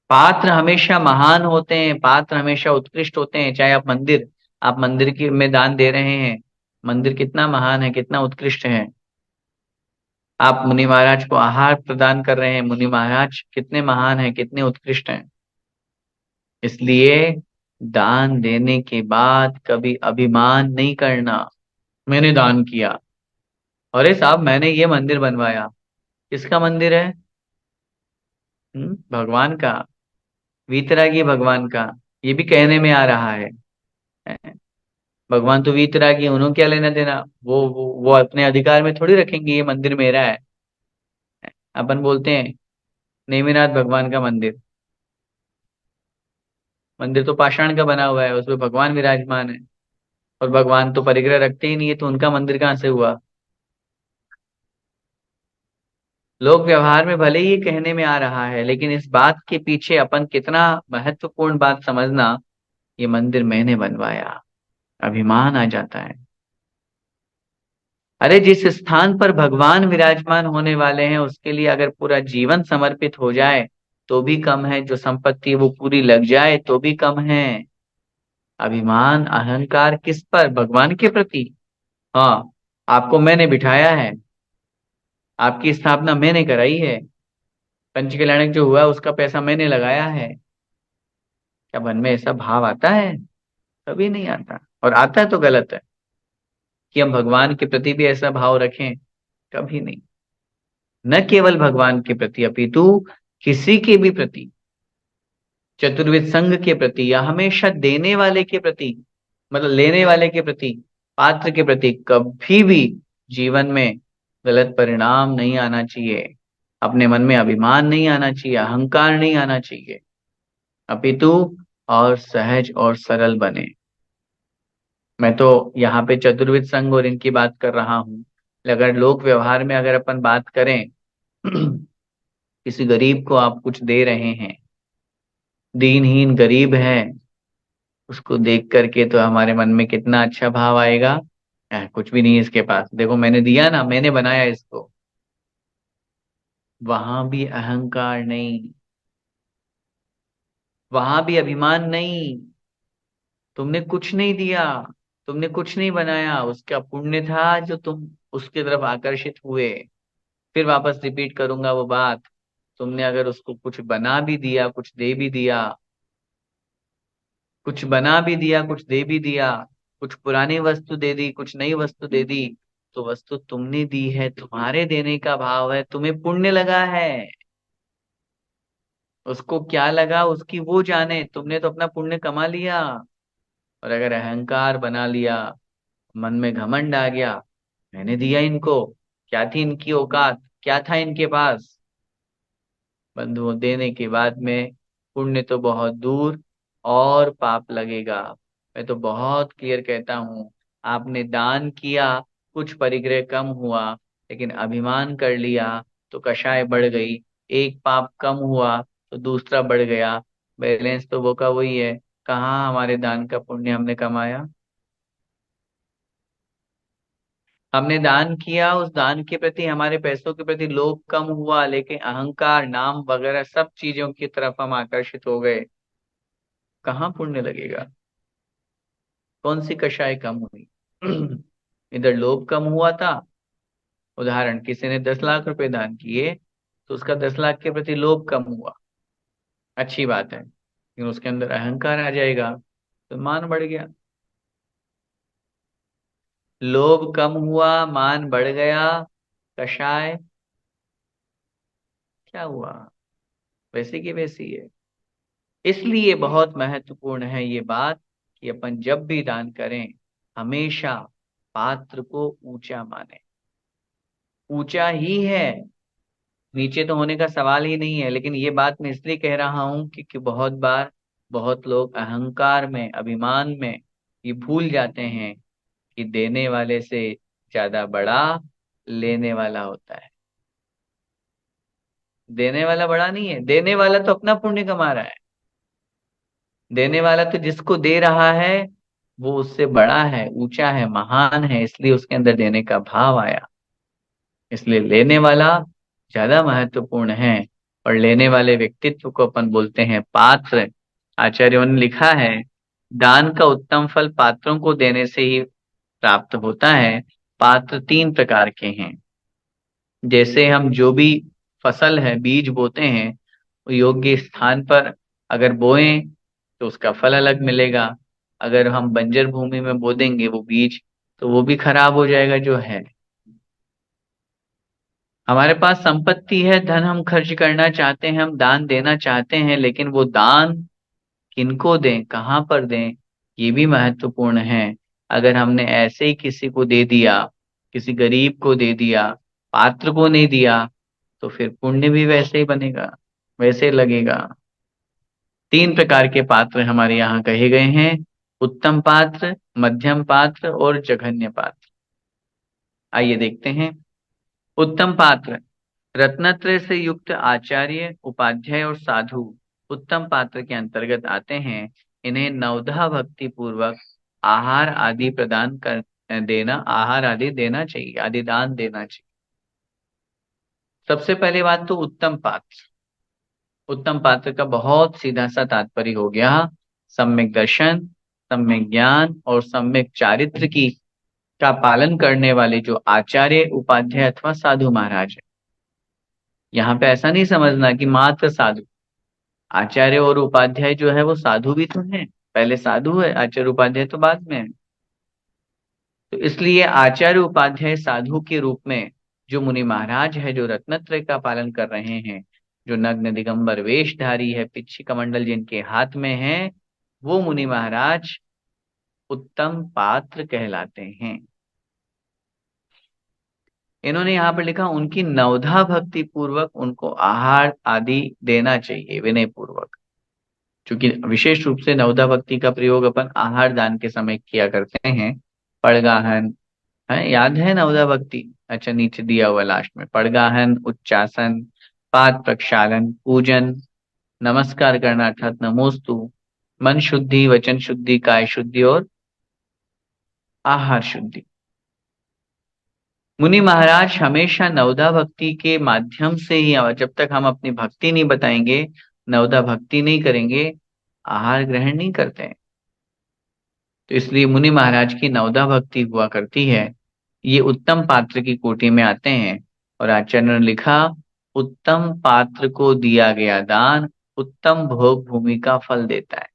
पात्र हमेशा महान होते हैं, पात्र हमेशा उत्कृष्ट होते हैं। चाहे आप मंदिर की में दान दे रहे हैं, मंदिर कितना महान है, कितना उत्कृष्ट है। आप मुनि महाराज को आहार प्रदान कर रहे हैं, मुनि महाराज कितने महान हैं, कितने उत्कृष्ट हैं। इसलिए दान देने के बाद कभी अभिमान नहीं करना। मैंने दान किया, अरे साहब मैंने ये मंदिर बनवाया। किसका मंदिर है? भगवान का। वीतरागी भगवान का। ये भी कहने में आ रहा है। भगवान तो वीतरागी, उन्होंने क्या लेना देना। वो अपने अधिकार में थोड़ी रखेंगे ये मंदिर मेरा है। अपन बोलते हैं नेमिनाथ भगवान का मंदिर। मंदिर तो पाषाण का बना हुआ है, उसमें भगवान विराजमान है। और भगवान तो परिग्रह रखते ही नहीं है, तो उनका मंदिर कहाँ से हुआ। लोक व्यवहार में भले ही ये कहने में आ रहा है, लेकिन इस बात के पीछे अपन कितना महत्वपूर्ण बात समझना, ये मंदिर मैंने बनवाया, अभिमान आ जाता है। अरे जिस स्थान पर भगवान विराजमान होने वाले हैं उसके लिए अगर पूरा जीवन समर्पित हो जाए तो भी कम है, जो संपत्ति वो पूरी लग जाए तो भी कम है। अभिमान अहंकार किस पर? भगवान के प्रति। हाँ, आपको मैंने बिठाया है, आपकी स्थापना मैंने कराई है, पंच कल्याणक जो हुआ उसका पैसा मैंने लगाया है। क्या मन में ऐसा भाव आता है? कभी नहीं आता। और आता है तो गलत है। कि हम भगवान के प्रति भी ऐसा भाव रखें, कभी नहीं। न केवल भगवान के प्रति अपितु किसी के भी प्रति, चतुर्विद संघ के प्रति, या हमेशा देने वाले के प्रति, मतलब लेने वाले के प्रति, पात्र के प्रति कभी भी जीवन में गलत परिणाम नहीं आना चाहिए। अपने मन में अभिमान नहीं आना चाहिए, अहंकार नहीं आना चाहिए, अपितु और सहज और सरल बने। मैं तो यहाँ पे चतुर्विद संघ और इनकी बात कर रहा हूँ। अगर लोक व्यवहार में अगर अपन बात करें किसी गरीब को आप कुछ दे रहे हैं, दीनहीन गरीब है, उसको देख करके तो हमारे मन में कितना अच्छा भाव आएगा। कुछ भी नहीं है इसके पास, देखो मैंने दिया ना, मैंने बनाया इसको। वहां भी अहंकार नहीं, वहां भी अभिमान नहीं। तुमने कुछ नहीं दिया, तुमने कुछ नहीं बनाया, उसका पुण्य था जो तुम उसकी तरफ आकर्षित हुए। फिर वापस रिपीट करूंगा वो बात। तुमने अगर उसको कुछ बना भी दिया, कुछ दे भी दिया, कुछ बना भी दिया, कुछ दे भी दिया, कुछ पुरानी वस्तु दे दी, कुछ नई वस्तु दे दी, तो वस्तु तुमने दी है, तुम्हारे देने का भाव है, तुम्हें पुण्य लगा है। उसको क्या लगा उसकी वो जाने, तुमने तो अपना पुण्य कमा लिया। और अगर अहंकार बना लिया, मन में घमंड आ गया, मैंने दिया इनको, क्या थी इनकी औकात, क्या था इनके पास, बंधुओं देने के बाद में पुण्य तो बहुत दूर और पाप लगेगा। मैं तो बहुत क्लियर कहता हूँ, आपने दान किया, कुछ परिग्रह कम हुआ, लेकिन अभिमान कर लिया तो कषाय बढ़ गई। एक पाप कम हुआ तो दूसरा बढ़ गया। बैलेंस तो वो का वही है। कहाँ हमारे दान का पुण्य हमने कमाया? हमने दान किया, उस दान के प्रति, हमारे पैसों के प्रति लोभ कम हुआ, लेकिन अहंकार, नाम वगैरह सब चीजों की तरफ हम आकर्षित हो गए। कहाँ पुण्य लगेगा? कौन सी कषाय कम हुई? इधर लोभ कम हुआ था। उदाहरण, किसी ने 10 लाख रुपए दान किए, तो उसका 10 लाख के प्रति लोभ कम हुआ, अच्छी बात है, लेकिन उसके अंदर अहंकार आ जाएगा तो मान बढ़ गया। लोभ कम हुआ, मान बढ़ गया, कषाय क्या हुआ? वैसे की वैसी है। इसलिए बहुत महत्वपूर्ण है ये बात कि अपन जब भी दान करें, हमेशा पात्र को ऊंचा माने। ऊंचा ही है, नीचे तो होने का सवाल ही नहीं है। लेकिन ये बात मैं इसलिए कह रहा हूं क्योंकि बहुत बार बहुत लोग अहंकार में, अभिमान में ये भूल जाते हैं कि देने वाले से ज्यादा बड़ा लेने वाला होता है। देने वाला बड़ा नहीं है, देने वाला तो अपना पुण्य कमा रहा है। देने वाला तो जिसको दे रहा है वो उससे बड़ा है, ऊंचा है, महान है, इसलिए उसके अंदर देने का भाव आया। इसलिए लेने वाला ज्यादा महत्वपूर्ण है। और लेने वाले व्यक्तित्व को अपन बोलते हैं पात्र। आचार्यों ने लिखा है, दान का उत्तम फल पात्रों को देने से ही प्राप्त होता है। पात्र 3 प्रकार के हैं। जैसे हम जो भी फसल है, बीज बोते हैं, वो योग्य स्थान पर अगर बोएं तो उसका फल अलग मिलेगा। अगर हम बंजर भूमि में बो देंगे वो बीज, तो वो भी खराब हो जाएगा जो है। हमारे पास संपत्ति है, धन हम खर्च करना चाहते हैं, हम दान देना चाहते हैं, लेकिन वो दान किनको दें, कहाँ पर दें, ये भी महत्वपूर्ण है। अगर हमने ऐसे ही किसी को दे दिया, किसी गरीब को दे दिया, पात्र को नहीं दिया, तो फिर पुण्य भी वैसे ही बनेगा, वैसे लगेगा। 3 प्रकार के पात्र हमारे यहाँ कहे गए हैं, उत्तम पात्र, मध्यम पात्र और जघन्य पात्र। आइए देखते हैं। उत्तम पात्र, रत्नत्रय से युक्त आचार्य, उपाध्याय और साधु उत्तम पात्र के अंतर्गत आते हैं। इन्हें नवधा भक्ति पूर्वक आहार आदि प्रदान कर देना, आहार आदि देना चाहिए, आदि दान देना चाहिए। सबसे पहले बात तो उत्तम पात्र। उत्तम पात्र का बहुत सीधा सा तात्पर्य हो गया, सम्यक दर्शन, सम्यक ज्ञान और सम्यक चारित्र की का पालन करने वाले जो आचार्य, उपाध्याय अथवा साधु महाराज है। यहाँ पे ऐसा नहीं समझना कि मात्र साधु। आचार्य और उपाध्याय जो है वो साधु भी तो है, पहले साधु है, आचार्य उपाध्याय तो बाद में है। तो इसलिए आचार्य उपाध्याय साधु के रूप में जो मुनि महाराज है, जो रत्नत्रय का पालन कर रहे हैं, जो नग्न दिगंबर वेशधारी है, पिच्छी कमंडल जिनके हाथ में है, वो मुनि महाराज उत्तम पात्र कहलाते हैं। इन्होंने यहाँ पर लिखा, उनकी नवधा भक्ति पूर्वक उनको आहार आदि देना चाहिए, विनय पूर्वक। क्योंकि विशेष रूप से नवधा भक्ति का प्रयोग अपन आहार दान के समय किया करते हैं। पड़गाहन है, याद है नवधा भक्ति? अच्छा, नीचे दिया हुआ लास्ट में, पड़गाहन, उच्चासन, पाद प्रक्षालन, पूजन, नमस्कार करना अर्थात नमोस्तु, मन शुद्धि, वचन शुद्धि, काय शुद्धि और आहार शुद्धि। मुनि महाराज हमेशा नवधा भक्ति के माध्यम से ही, जब तक हम अपनी भक्ति नहीं बताएंगे, नवधा भक्ति नहीं करेंगे, आहार ग्रहण नहीं करते हैं। तो इसलिए मुनि महाराज की नवधा भक्ति हुआ करती है। ये उत्तम पात्र की कोटि में आते हैं। और आचार्य ने लिखा, उत्तम पात्र को दिया गया दान उत्तम भोग भूमि का फल देता है।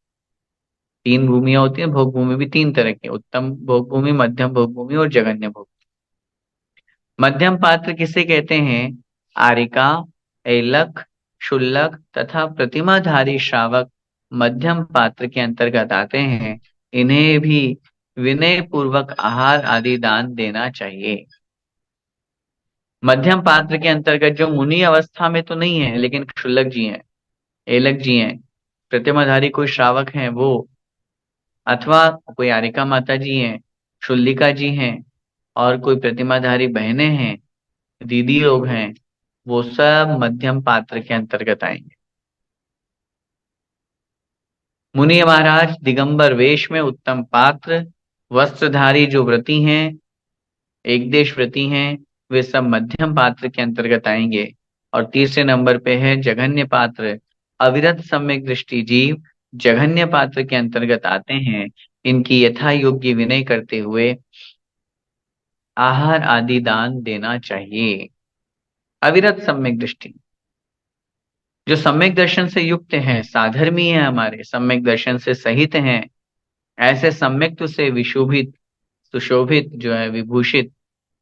3 भूमियां होती हैं, भोग भूमि भी 3 तरह की, उत्तम भोग भूमि, मध्यम भोग भूमि और जघन्य भोग। मध्यम पात्र किसे कहते हैं? आरिका, ऐलक, शुल्लक तथा प्रतिमाधारी श्रावक मध्यम पात्र के अंतर्गत आते हैं। इन्हें भी विनय पूर्वक आहार आदि दान देना चाहिए। मध्यम पात्र के अंतर्गत जो मुनि अवस्था में तो नहीं है, लेकिन क्षुल्लक जी हैं, ऐलक जी हैं, प्रतिमाधारी कोई श्रावक हैं वो, अथवा कोई आरिका माता जी हैं, शुल्लिका जी हैं, और कोई प्रतिमाधारी बहनें हैं, दीदी लोग हैं, वो सब मध्यम पात्र के अंतर्गत आएंगे। मुनि महाराज दिगंबर वेश में उत्तम पात्र, वस्त्रधारी जो व्रती हैं, एक देश व्रती हैं, वे सब मध्यम पात्र के अंतर्गत आएंगे। और तीसरे नंबर पे है जघन्य पात्र, अविरत सम्यक दृष्टि जीव जघन्य पात्र के अंतर्गत आते हैं। इनकी यथा योग्य विनय करते हुए आहार आदि दान देना चाहिए। अविरत सम्यक दृष्टि, जो सम्यक दर्शन से युक्त हैं, साधर्मी है, हमारे सम्यक दर्शन से सहित हैं, ऐसे सम्यक से विशोभित, सुशोभित जो है, विभूषित,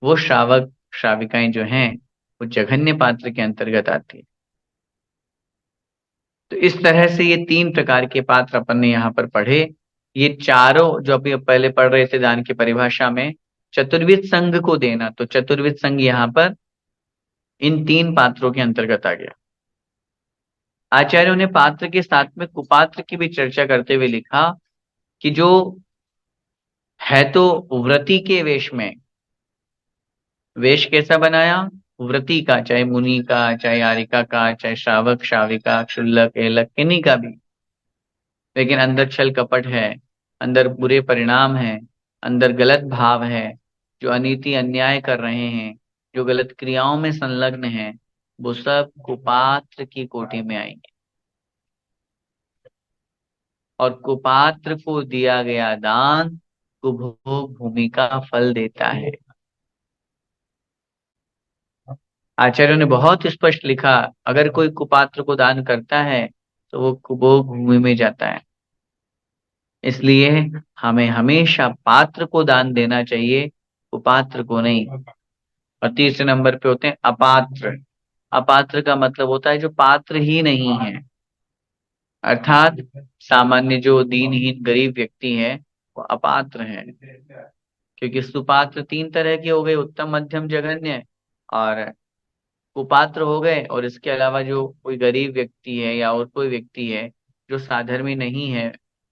वो श्रावक श्राविकाएं जो हैं, वो जघन्य पात्र के अंतर्गत आती है। तो इस तरह से ये तीन प्रकार के पात्र अपन ने यहाँ पर पढ़े। ये चारों जो अभी पहले पढ़ रहे थे दान की परिभाषा में, चतुर्विध संघ को देना, तो चतुर्विध संघ यहाँ पर इन तीन पात्रों के अंतर्गत आ गया। आचार्यों ने पात्र के साथ में कुपात्र की भी चर्चा करते हुए लिखा कि जो है तो व्रती के वेश में, वेश कैसा बनाया, व्रती का, चाहे मुनि का, चाहे आरिका का, चाहे श्रावक श्राविका, क्षुल्लक एलक किन्हीं का भी, लेकिन अंदर छल कपट है, अंदर बुरे परिणाम है, अंदर गलत भाव है, जो अनीति अन्याय कर रहे हैं, जो गलत क्रियाओं में संलग्न है, वो सब कुपात्र की कोटि में आएंगे। और कुपात्र को दिया गया दान कुभोग भूमि का फल देता है। आचार्यों ने बहुत स्पष्ट लिखा, अगर कोई कुपात्र को दान करता है तो वो कुभोग भूमि में जाता है। इसलिए हमें हमेशा पात्र को दान देना चाहिए, कुपात्र को नहीं। और तीसरे नंबर पे होते हैं अपात्र। अपात्र का मतलब होता है जो पात्र ही नहीं है, अर्थात सामान्य जो दीनहीन गरीब व्यक्ति है वो अपात्र है। क्योंकि सुपात्र तीन तरह के हो गए, उत्तम मध्यम जघन्य, और कुपात्र हो गए। और इसके अलावा जो कोई गरीब व्यक्ति है या और कोई व्यक्ति है जो साधर्मी नहीं है,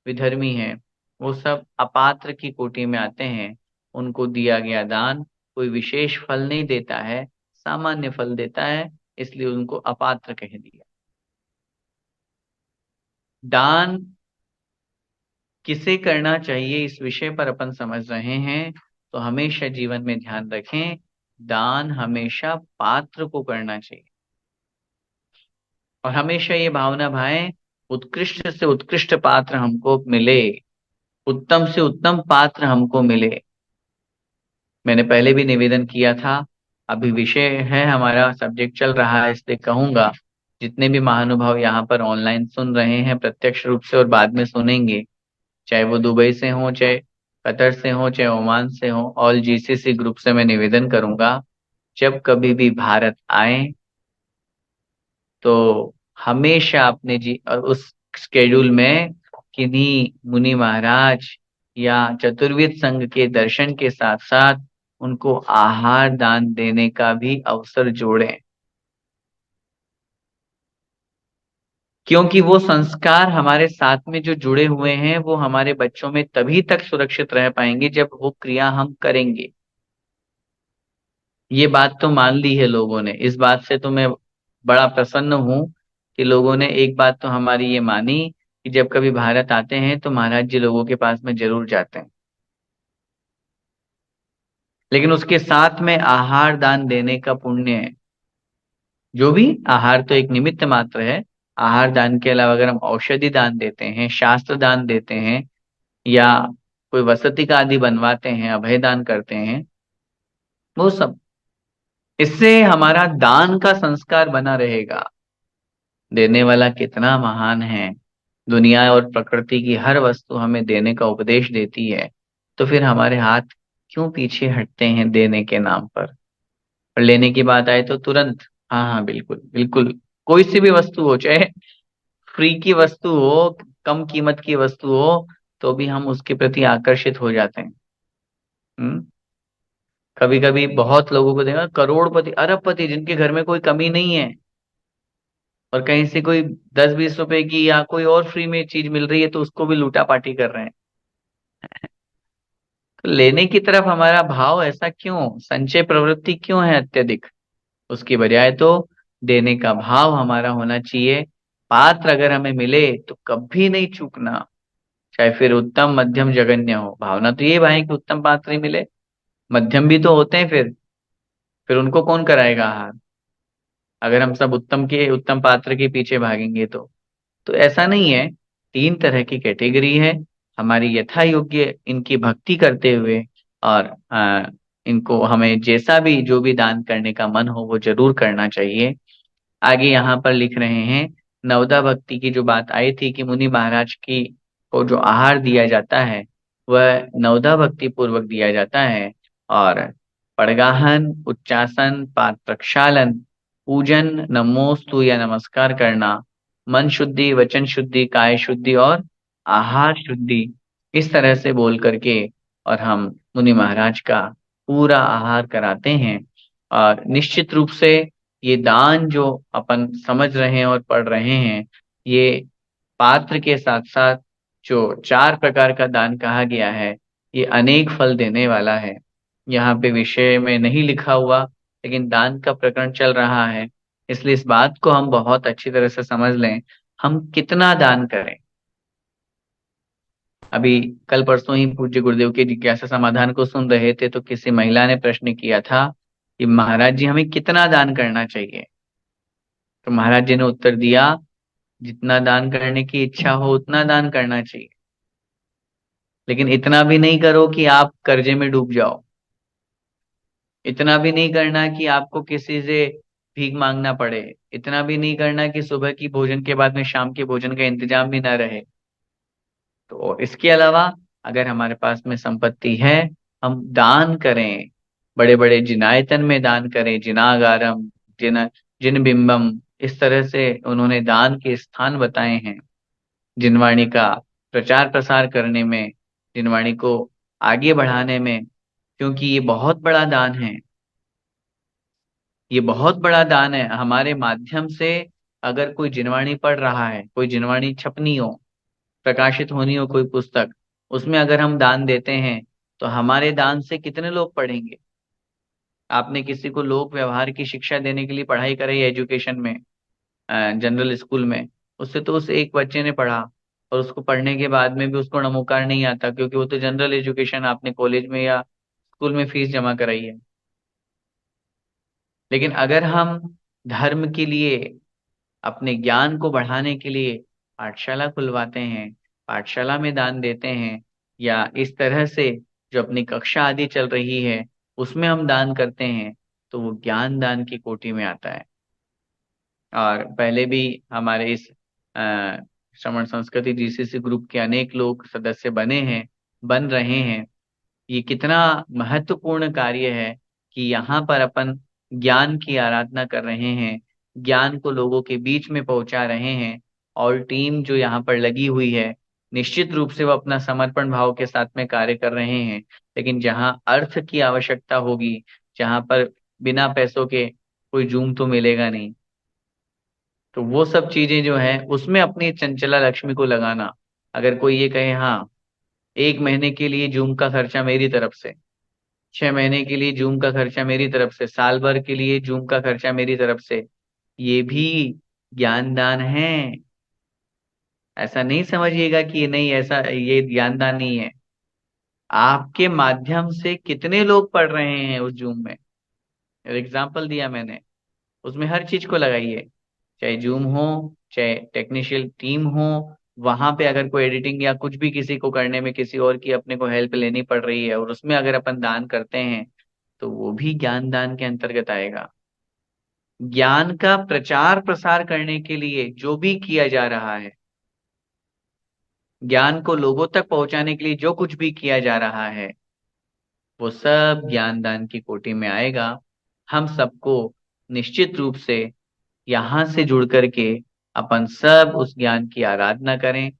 विधर्मी है, वो सब अपात्र की कोटि में आते हैं। उनको दिया गया दान कोई विशेष फल नहीं देता है, सामान्य फल देता है, इसलिए उनको अपात्र कह दिया। दान किसे करना चाहिए इस विषय पर अपन समझ रहे हैं, तो हमेशा जीवन में ध्यान रखें, दान हमेशा पात्र को करना चाहिए। और हमेशा ये भावना भाएं, उत्कृष्ट से उत्कृष्ट पात्र हमको मिले, उत्तम से उत्तम पात्र हमको मिले। मैंने पहले भी निवेदन किया था, अभी विषय है हमारा, सब्जेक्ट चल रहा है, इसलिए कहूंगा जितने भी महानुभाव यहाँ पर ऑनलाइन सुन रहे हैं प्रत्यक्ष रूप से और बाद में सुनेंगे, चाहे वो दुबई से हो, चाहे कतर से हो, चाहे ओमान से हो, ऑल जीसीसी ग्रुप से मैं निवेदन करूंगा, जब कभी भी भारत आए तो हमेशा अपने उस स्केड्यूल में किन्हीं मुनि महाराज या चतुर्विद संघ के दर्शन के साथ साथ उनको आहार दान देने का भी अवसर जोड़ें। क्योंकि वो संस्कार हमारे साथ में जो जुड़े हुए हैं वो हमारे बच्चों में तभी तक सुरक्षित रह पाएंगे जब वो क्रिया हम करेंगे। ये बात तो मान ली है लोगों ने, इस बात से तो मैं बड़ा प्रसन्न हूं कि लोगों ने एक बात तो हमारी ये मानी कि जब कभी भारत आते हैं तो महाराज जी लोगों के पास में जरूर जाते हैं। लेकिन उसके साथ में आहार दान देने का पुण्य है। जो भी, आहार तो एक निमित्त मात्र है, आहार दान के अलावा अगर हम औषधि दान देते हैं, शास्त्र दान देते हैं, या कोई वसति का आदि बनवाते हैं, अभय दान करते हैं, वो सब, इससे हमारा दान का संस्कार बना रहेगा। देने वाला कितना महान है, दुनिया और प्रकृति की हर वस्तु हमें देने का उपदेश देती है, तो फिर हमारे हाथ क्यों पीछे हटते हैं देने के नाम पर। और लेने की बात आए तो तुरंत, हाँ हाँ बिल्कुल बिल्कुल, कोई सी भी वस्तु हो, चाहे फ्री की वस्तु हो, कम कीमत की वस्तु हो, तो भी हम उसके प्रति आकर्षित हो जाते हैं। हम्म। कभी कभी बहुत लोगों को देखा, करोड़पति अरबपति जिनके घर में कोई कमी नहीं है, और कहीं से कोई 10-20 रुपए की या कोई और फ्री में चीज मिल रही है तो उसको भी लूटा पाटी कर रहे हैं। तो लेने की तरफ हमारा भाव ऐसा क्यों, संचय प्रवृत्ति क्यों है अत्यधिक? उसकी बजाय तो देने का भाव हमारा होना चाहिए। पात्र अगर हमें मिले तो कभी नहीं चूकना, चाहे फिर उत्तम मध्यम जघन्य हो। भावना तो ये भाई कि उत्तम पात्र ही मिले। मध्यम भी तो होते हैं, फिर उनको कौन कराएगा आहार, अगर हम सब उत्तम पात्र के पीछे भागेंगे तो ऐसा नहीं है। तीन तरह की कैटेगरी है। हमारी यथा योग्य इनकी भक्ति करते हुए, और इनको हमें जैसा भी जो भी दान करने का मन हो वो जरूर करना चाहिए। आगे यहाँ पर लिख रहे हैं, नवदा भक्ति की जो बात आई थी कि मुनि महाराज की को जो आहार दिया जाता है वह नवदा भक्ति पूर्वक दिया जाता है। और पड़गाहन, उच्चासन, पाद प्रक्षालन, पूजन, नमोस्तु या नमस्कार करना, मन शुद्धि, वचन शुद्धि, काय शुद्धि और आहार शुद्धि, इस तरह से बोल करके और हम मुनि महाराज का पूरा आहार कराते हैं। और निश्चित रूप से ये दान जो अपन समझ रहे हैं और पढ़ रहे हैं, ये पात्र के साथ साथ जो 4 प्रकार का दान कहा गया है, ये अनेक फल देने वाला है। यहाँ पे विषय में नहीं लिखा हुआ, लेकिन दान का प्रकरण चल रहा है, इसलिए इस बात को हम बहुत अच्छी तरह से समझ लें। हम कितना दान करें? अभी कल परसों ही पूज्य गुरुदेव के जिज्ञासा समाधान को सुन रहे थे तो किसी महिला ने प्रश्न किया था कि महाराज जी हमें कितना दान करना चाहिए? तो महाराज जी ने उत्तर दिया, जितना दान करने की इच्छा हो उतना दान करना चाहिए, लेकिन इतना भी नहीं करो कि आप कर्जे में डूब जाओ। इतना भी नहीं करना कि आपको किसी से भीख मांगना पड़े। इतना भी नहीं करना कि सुबह की भोजन के बाद में शाम के भोजन का इंतजाम भी ना रहे। तो इसके अलावा अगर हमारे पास में संपत्ति है, हम दान करें। बड़े बड़े जिनायतन में दान करें, जिनागारम, जिन जिन बिंबम, इस तरह से उन्होंने दान के स्थान बताए हैं। जिनवाणी का प्रचार प्रसार करने में, जिनवाणी को आगे बढ़ाने में, क्योंकि ये बहुत बड़ा दान है। ये बहुत बड़ा दान है हमारे माध्यम से। अगर कोई जिनवाणी पढ़ रहा है, कोई जिनवाणी छपनी हो, प्रकाशित होनी हो कोई पुस्तक, उसमें अगर हम दान देते हैं तो हमारे दान से कितने लोग पढ़ेंगे? आपने किसी को लोक व्यवहार की शिक्षा देने के लिए पढ़ाई कराई एजुकेशन में, जनरल स्कूल में, उससे तो उस एक बच्चे ने पढ़ा, और उसको पढ़ने के बाद में भी उसको नमोकार नहीं आता, क्योंकि वो तो जनरल एजुकेशन आपने कॉलेज में या स्कूल में फीस जमा कराई है। लेकिन अगर हम धर्म के लिए, अपने ज्ञान को बढ़ाने के लिए पाठशाला खुलवाते हैं, पाठशाला में दान देते हैं, या इस तरह से जो अपनी कक्षा आदि चल रही है उसमें हम दान करते हैं, तो वो ज्ञान दान की कोटि में आता है। और पहले भी हमारे इस श्रवण संस्कृति जीसीसी ग्रुप के अनेक लोग सदस्य बने हैं, बन रहे हैं। ये कितना महत्वपूर्ण कार्य है कि यहाँ पर अपन ज्ञान की आराधना कर रहे हैं, ज्ञान को लोगों के बीच में पहुंचा रहे हैं। और टीम जो यहाँ पर लगी हुई है, निश्चित रूप से वो अपना समर्पण भाव के साथ में कार्य कर रहे हैं। लेकिन जहाँ अर्थ की आवश्यकता होगी, जहाँ पर बिना पैसों के कोई जूम तो मिलेगा नहीं, तो वो सब चीजें जो है उसमें अपनी चंचला लक्ष्मी को लगाना। अगर कोई ये कहे, हाँ 1 महीने के लिए जूम का खर्चा मेरी तरफ से, 6 महीने के लिए जूम का खर्चा मेरी तरफ से, साल भर के लिए जूम का खर्चा मेरी तरफ से, ये भी ज्ञान दान है। ऐसा नहीं समझिएगा कि ये नहीं, ऐसा ये ज्ञान दान नहीं है। आपके माध्यम से कितने लोग पढ़ रहे हैं उस जूम में, एग्जाम्पल दिया मैंने, उसमें हर चीज को लगाइए। चाहे जूम हो, चाहे टेक्निशियल टीम हो, वहां पे अगर कोई एडिटिंग या कुछ भी किसी को करने में किसी और की अपने को हेल्प लेनी पड़ रही है और उसमें अगर अपन दान करते हैं, तो वो भी ज्ञान दान के अंतर्गत आएगा। ज्ञान का प्रचार प्रसार करने के लिए जो भी किया जा रहा है, ज्ञान को लोगों तक पहुंचाने के लिए जो कुछ भी किया जा रहा है, वो सब ज्ञान दान की कोटि में आएगा। हम सबको निश्चित रूप से यहाँ से जुड़ करके अपन सब उस ज्ञान की आराधना करें,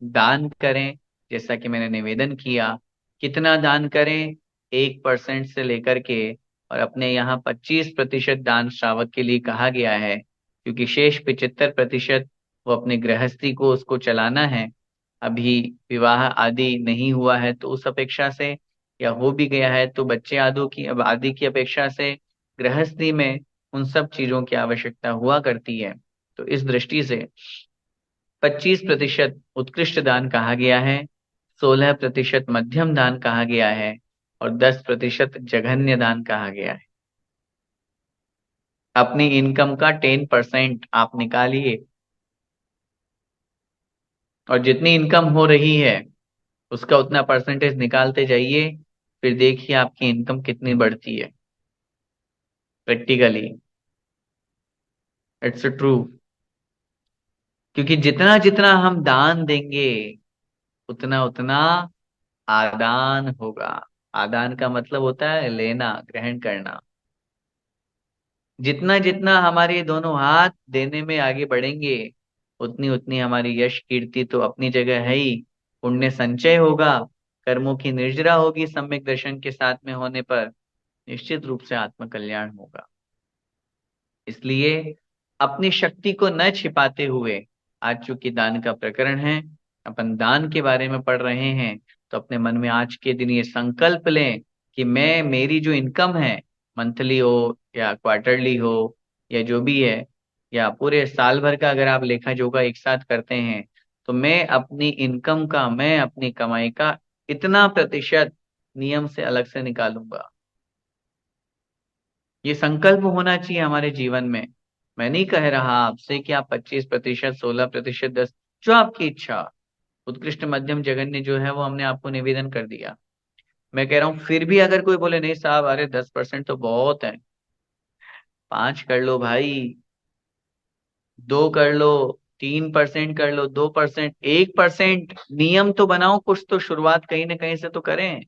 दान करें। जैसा कि मैंने निवेदन किया, कितना दान करें? 1% से लेकर के, और अपने यहाँ 25% दान श्रावक के लिए कहा गया है, क्योंकि शेष 75% वो अपने गृहस्थी को उसको चलाना है। अभी विवाह आदि नहीं हुआ है तो उस अपेक्षा से, या हो भी गया है तो बच्चे आदि की अपेक्षा से गृहस्थी में उन सब चीजों की आवश्यकता हुआ करती है। तो इस दृष्टि से 25% उत्कृष्ट दान कहा गया है, 16% मध्यम दान कहा गया है, और 10% जघन्य दान कहा गया है। अपनी इनकम का 10% आप निकालिए, और जितनी इनकम हो रही है उसका उतना परसेंटेज निकालते जाइए, फिर देखिए आपकी इनकम कितनी बढ़ती है। Practically it's true. क्योंकि जितना जितना हम दान देंगे उतना उतना आदान होगा। आदान का मतलब होता है लेना, ग्रहण करना। जितना जितना हमारे दोनों हाथ देने में आगे बढ़ेंगे उतनी उतनी हमारी यश कीर्ति तो अपनी जगह है ही, पुण्य संचय होगा, कर्मों की निर्जरा होगी सम्यक दर्शन के साथ में होने पर, निश्चित रूप से आत्म कल्याण होगा। इसलिए अपनी शक्ति को न छिपाते हुए, आज चूंकि दान का प्रकरण है, अपन दान के बारे में पढ़ रहे हैं, तो अपने मन में आज के दिन ये संकल्प लें कि मैं, मेरी जो इनकम है, मंथली हो या क्वार्टरली हो या जो भी है, या पूरे साल भर का अगर आप लेखा जोखा एक साथ करते हैं, तो मैं अपनी इनकम का, मैं अपनी कमाई का इतना प्रतिशत नियम से अलग से निकालूंगा। ये संकल्प होना चाहिए हमारे जीवन में। मैं नहीं कह रहा आपसे कि आप 25%, 16%, 10, जो आपकी इच्छा। उत्कृष्ट मध्यम जघन्य जो है वो हमने आपको निवेदन कर दिया। मैं कह रहा हूं फिर भी अगर कोई बोले नहीं साहब, अरे 10% तो बहुत है, 5 कर लो भाई, 2 कर लो, 3% कर लो, 2%, 1%, नियम तो बनाओ, कुछ तो शुरुआत कहीं ना कहीं से तो करें।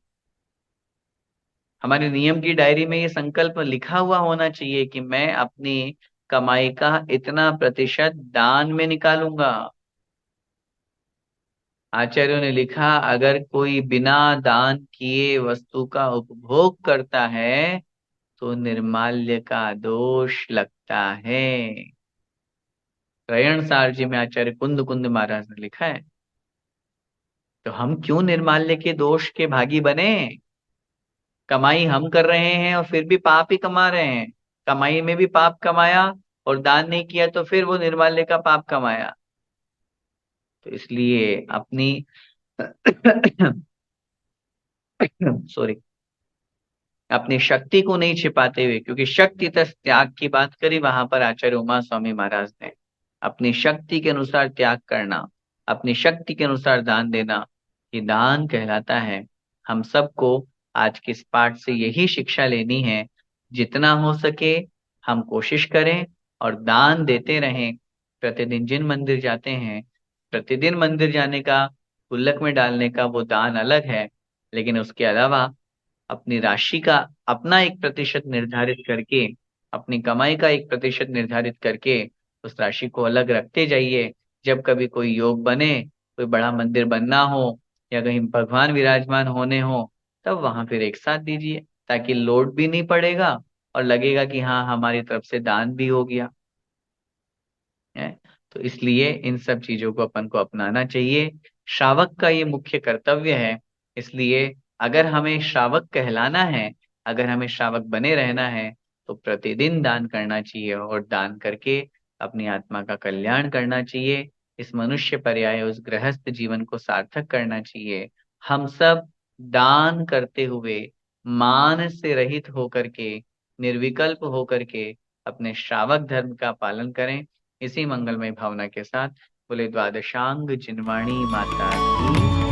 हमारे नियम की डायरी में ये संकल्प लिखा हुआ होना चाहिए कि मैं अपनी कमाई का इतना प्रतिशत दान में निकालूंगा। आचार्यों ने लिखा, अगर कोई बिना दान किए वस्तु का उपभोग करता है तो निर्माल्य का दोष लगता है। त्रयण सार जी में आचार्य कुंद कुंद महाराज ने लिखा है। तो हम क्यों निर्माल्य के दोष के भागी बने? कमाई हम कर रहे हैं और फिर भी पाप ही कमा रहे हैं। कमाई में भी पाप कमाया और दान नहीं किया तो फिर वो निर्माल्य का पाप कमाया। तो इसलिए अपनी सॉरी, अपनी शक्ति को नहीं छिपाते हुए, क्योंकि शक्ति तक त्याग की बात करी वहां पर आचार्य उमा स्वामी महाराज ने, अपनी शक्ति के अनुसार त्याग करना, अपनी शक्ति के अनुसार दान देना, ये दान कहलाता है। हम सबको आज के इस पाठ से यही शिक्षा लेनी है, जितना हो सके हम कोशिश करें और दान देते रहें। प्रतिदिन जिन मंदिर जाते हैं, प्रतिदिन मंदिर जाने का, गुल्लक में डालने का वो दान अलग है, लेकिन उसके अलावा अपनी राशि का अपना एक प्रतिशत निर्धारित करके, अपनी कमाई का एक प्रतिशत निर्धारित करके उस राशि को अलग रखते जाइए। जब कभी कोई योग बने, कोई बड़ा मंदिर बनना हो या कहीं भगवान विराजमान होने हो, तब वहां फिर एक साथ दीजिए, ताकि लोड भी नहीं पड़ेगा और लगेगा कि हाँ हमारी तरफ से दान भी हो गया है। तो इसलिए इन सब चीजों को अपन को अपनाना चाहिए। श्रावक का ये मुख्य कर्तव्य है। इसलिए अगर हमें श्रावक कहलाना है, अगर हमें श्रावक बने रहना है, तो प्रतिदिन दान करना चाहिए और दान करके अपनी आत्मा का कल्याण करना चाहिए। इस मनुष्य पर्याय उस गृहस्थ जीवन को सार्थक करना चाहिए। हम सब दान करते हुए मान से रहित होकर के, निर्विकल्प होकर के अपने श्रावक धर्म का पालन करें। इसी मंगलमय भावना के साथ बोले द्वादशांग जिनवाणी माता की